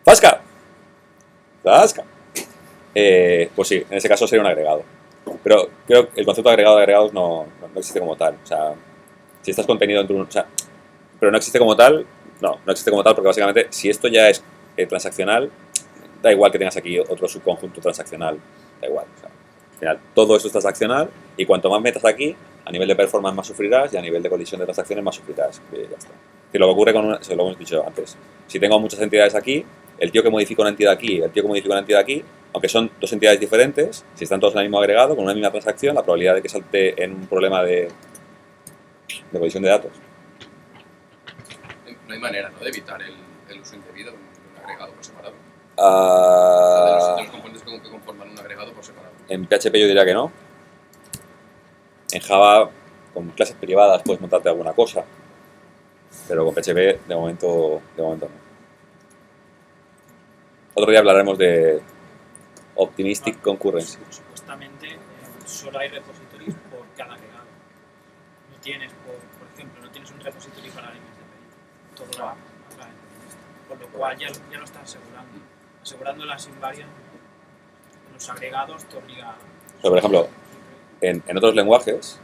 ¡Zasca! ¡Zasca! Pues sí, en ese caso sería un agregado. Pero creo que el concepto de agregado de agregados no existe como tal. O sea, si estás contenido dentro de un... O sea, pero no existe como tal, no existe como tal porque básicamente si esto ya es transaccional, da igual que tengas aquí otro subconjunto transaccional, da igual. O sea, al final, todo esto es transaccional y cuanto más metas aquí, a nivel de performance más sufrirás y a nivel de colisión de transacciones más sufrirás. Y ya está. Y lo que ocurre con eso lo hemos dicho antes. Si tengo muchas entidades aquí, el tío que modifica una entidad aquí, el tío que modifica una entidad aquí, aunque son dos entidades diferentes, si están todos en el mismo agregado, con una misma transacción, la probabilidad de que salte en un problema de colisión de datos. No hay manera, ¿no?, de evitar el uso indebido de un agregado por separado. De los componentes que conforman un agregado por separado. En PHP yo diría que no. En Java, con clases privadas puedes montarte alguna cosa, pero con PHP de momento no. Otro día hablaremos de Optimistic Concurrency. Supuestamente solo hay repositorios por cada agregado. No tienes, por ejemplo, no tienes un repositorio para líneas de pedido. Todo va a través de esto. Por lo cual ya lo estás asegurando. Asegurando las invariant, los agregados te obliga. Pero, por ejemplo, en otros lenguajes,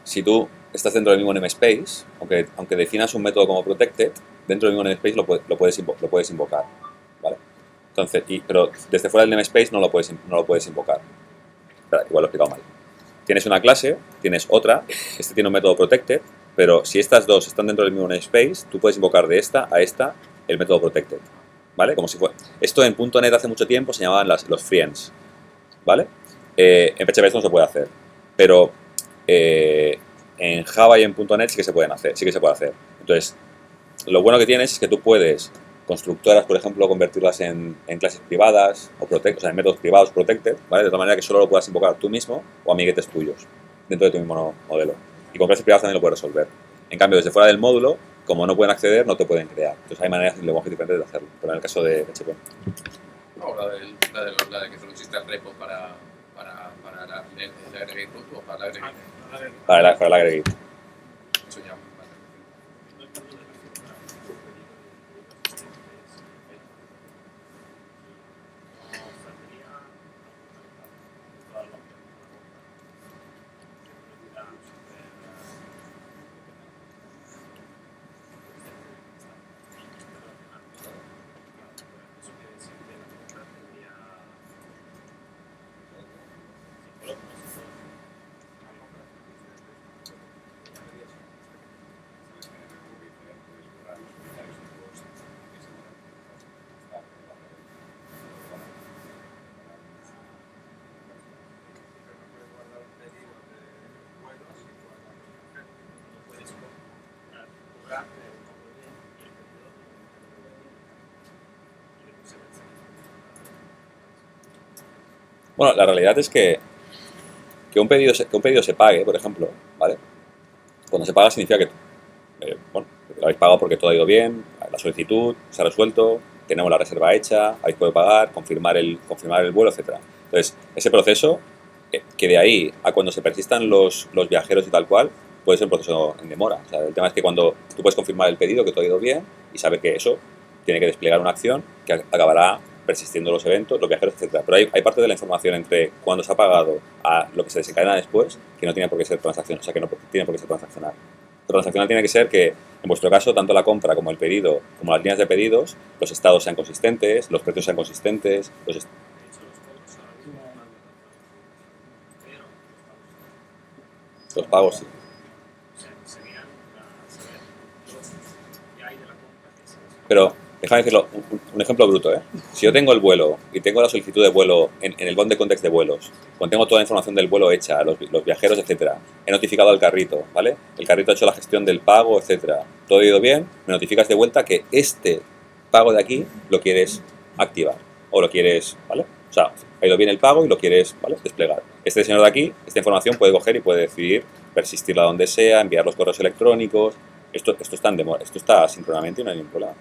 si tú estás dentro del mismo namespace, aunque definas un método como protected, dentro del mismo namespace lo puedes invocar, ¿vale? Entonces, pero desde fuera del namespace no lo puedes invocar. Espera, igual lo he explicado mal. Tienes una clase, tienes otra, este tiene un método protected, pero si estas dos están dentro del mismo namespace, tú puedes invocar de esta a esta el método protected, ¿vale? Como si fuera. Esto en .NET hace mucho tiempo se llamaban los friends, ¿vale? En PHP esto no se puede hacer, pero en Java y en .NET sí que se puede hacer. Entonces, lo bueno que tienes es que tú puedes constructoras, por ejemplo, convertirlas en clases privadas o sea, en métodos privados protected, ¿vale? De tal manera que solo lo puedas invocar tú mismo o amiguetes tuyos dentro de tu mismo modelo. Y con clases privadas también lo puedes resolver. En cambio, desde fuera del módulo, como no pueden acceder, no te pueden crear. Entonces hay maneras y lenguajes diferentes de hacerlo, pero en el caso de PHP. No, la de que solo existe el repo para la aggregate root o para la aggregate. Para el aggregate. Eso ya. Bueno, la realidad es que un pedido se pague, por ejemplo, ¿vale? Cuando se paga significa que lo habéis pagado porque todo ha ido bien, la solicitud se ha resuelto, tenemos la reserva hecha, habéis podido pagar, confirmar el vuelo, etc. Entonces, ese proceso, que de ahí a cuando se persistan los viajeros y tal cual, puede ser un proceso en demora. O sea, el tema es que cuando tú puedes confirmar el pedido, que todo ha ido bien, y sabe que eso tiene que desplegar una acción que acabará persistiendo los eventos, los viajeros, etcétera. Pero hay parte de la información entre cuando se ha pagado a lo que se desencadena después que no tiene por qué ser transaccional, o sea, que no tiene por qué ser transaccional. Lo transaccional tiene que ser que, en vuestro caso, tanto la compra como el pedido, como las líneas de pedidos, los estados sean consistentes, los precios sean consistentes, los pagos sí. Pero, déjame decirlo, un ejemplo bruto, ¿eh? Si yo tengo el vuelo y tengo la solicitud de vuelo en el bound de context de vuelos, cuando tengo toda la información del vuelo hecha, los viajeros, etcétera, he notificado al carrito, ¿vale? El carrito ha hecho la gestión del pago, etcétera. Todo ha ido bien, me notificas de vuelta que este pago de aquí lo quieres activar o lo quieres, ¿vale? O sea, ha ido bien el pago y lo quieres, ¿vale? Desplegar. Este señor de aquí, esta información puede coger y puede decidir persistirla donde sea, enviar los correos electrónicos. Esto está asíncronamente y no hay ningún problema.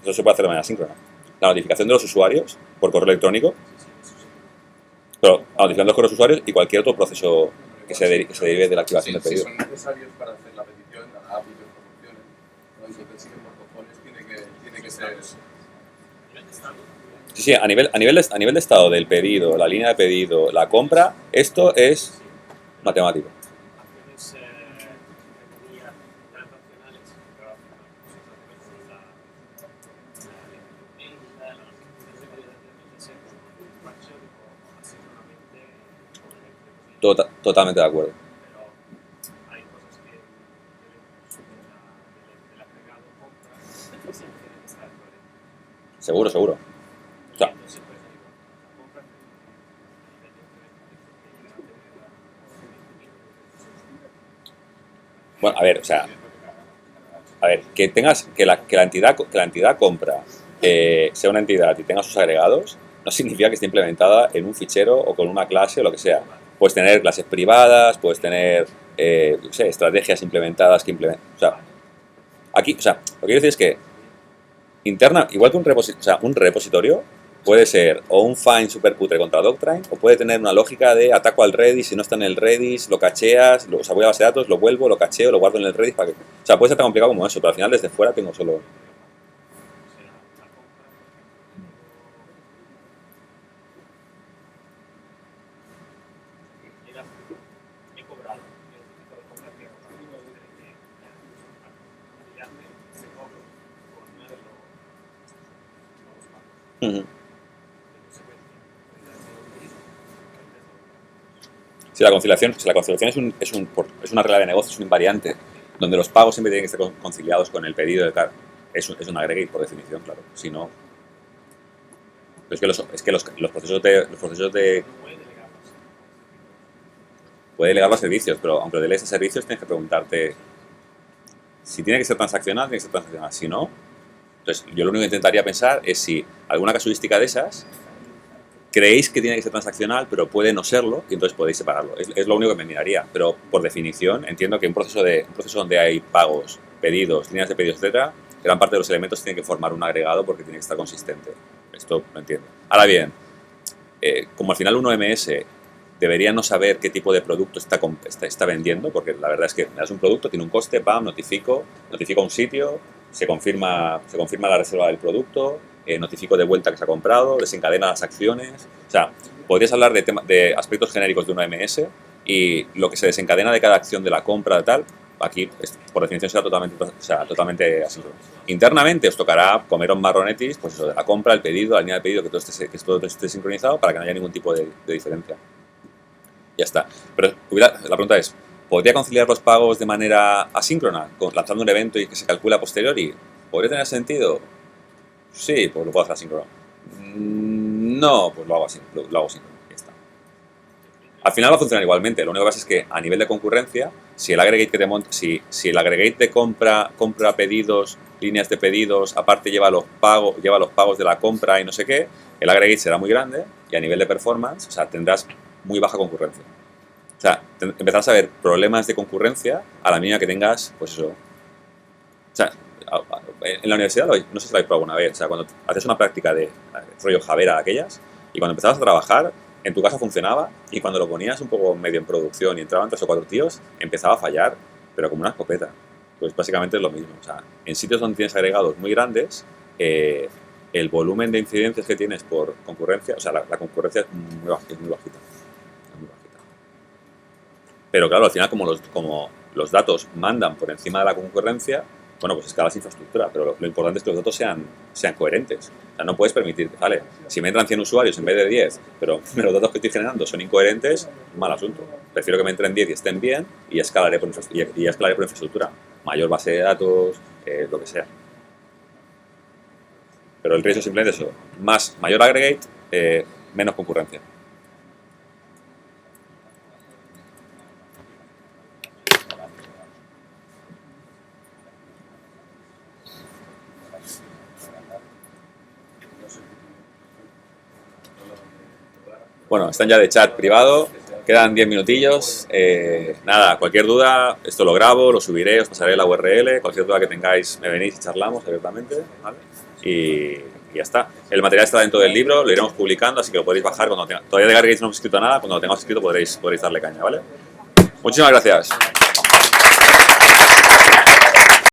Eso se puede hacer de manera síncrona. La notificación de los usuarios por correo electrónico, pero la notificación de los correos usuarios y cualquier otro proceso que se derive de la activación del pedido. Si son necesarios para hacer la petición, la API que os proporcione, ¿no? Entonces sí que por cojones tiene que ser... Sí, a nivel de estado del pedido, la línea de pedido, la compra, esto es matemático. Totalmente de acuerdo. Seguro. O sea, bueno, a ver, que la entidad compra sea una entidad y tenga sus agregados, no significa que esté implementada en un fichero o con una clase o lo que sea. Puedes tener clases privadas, puedes tener estrategias implementadas que o sea, aquí, o sea, lo que quiero decir es que igual que un repositorio puede ser o un find super cutre contra Doctrine, o puede tener una lógica de ataco al Redis, si no está en el Redis, lo cacheas, voy a la base de datos, lo vuelvo, lo cacheo, lo guardo en el Redis para que... O sea, puede ser tan complicado como eso, pero al final desde fuera tengo solo... Si la conciliación es una regla de negocio, es un invariante, donde los pagos siempre tienen que estar conciliados con el pedido de carga. Es un aggregate por definición, claro. Si no... Pero es que los procesos de... Puede delegar los servicios, pero aunque delegues servicios tienes que preguntarte si tiene que ser transaccional, tiene que ser transaccional. Si no, entonces yo lo único que intentaría pensar es si alguna casuística de esas creéis que tiene que ser transaccional, pero puede no serlo, y entonces podéis separarlo. Es lo único que me miraría, pero por definición entiendo que un proceso donde hay pagos, pedidos, líneas de pedidos, etcétera, gran parte de los elementos tienen que formar un agregado porque tiene que estar consistente. Esto lo entiendo. Ahora bien, como al final un OMS debería no saber qué tipo de producto está vendiendo, porque la verdad es que me das un producto, tiene un coste, pam, notifico un sitio, se confirma la reserva del producto, notifico de vuelta que se ha comprado, desencadena las acciones. O sea, podrías hablar de aspectos genéricos de un OMS y lo que se desencadena de cada acción de la compra de tal, aquí por definición será totalmente asíncrono. Internamente os tocará comeros marronetis, pues eso, de la compra, el pedido, la línea de pedido, que todo esté sincronizado para que no haya ningún tipo de diferencia. Ya está. Pero la pregunta es, ¿podría conciliar los pagos de manera asíncrona, lanzando un evento y que se calcula a posteriori? ¿Podría tener sentido? Sí, pues lo puedo hacer asíncrono. No, pues lo hago asíncrono. Ya está. Al final va a funcionar igualmente. Lo único que pasa es que a nivel de concurrencia, si el aggregate si el aggregate de compra pedidos, líneas de pedidos, aparte lleva los pagos de la compra y no sé qué, el aggregate será muy grande y a nivel de performance, o sea, tendrás muy baja concurrencia. O sea, empezarás a ver problemas de concurrencia a la mínima que tengas, pues eso. O sea, en la universidad, no sé si lo habéis probado alguna vez, o sea, cuando haces una práctica de rollo Javera aquellas, y cuando empezabas a trabajar, en tu casa funcionaba, y cuando lo ponías un poco medio en producción y entraban 3 o 4 tíos, empezaba a fallar, pero como una escopeta. Pues básicamente es lo mismo. O sea, en sitios donde tienes agregados muy grandes, el volumen de incidencias que tienes por concurrencia, o sea, la concurrencia es muy bajita. Es muy bajita. Pero claro, al final, como los datos mandan por encima de la concurrencia, bueno, pues escalas infraestructura, pero lo importante es que los datos sean coherentes. O sea, no puedes permitir, vale, si me entran 100 usuarios en vez de 10, pero los datos que estoy generando son incoherentes, mal asunto. Prefiero que me entren 10 y estén bien y escalaré por infraestructura. Mayor base de datos, lo que sea. Pero el riesgo es simplemente eso, mayor aggregate, menos concurrencia. Bueno, están ya de chat privado, quedan 10 minutillos. Nada, cualquier duda, esto lo grabo, lo subiré, os pasaré la URL. Cualquier duda que tengáis, me venís y charlamos abiertamente, ¿vale? Y ya está. El material está dentro del libro, lo iremos publicando, así que lo podréis bajar cuando todavía de Gargates no hemos escrito nada, cuando lo tengamos escrito podréis darle caña, ¿vale? Muchísimas gracias.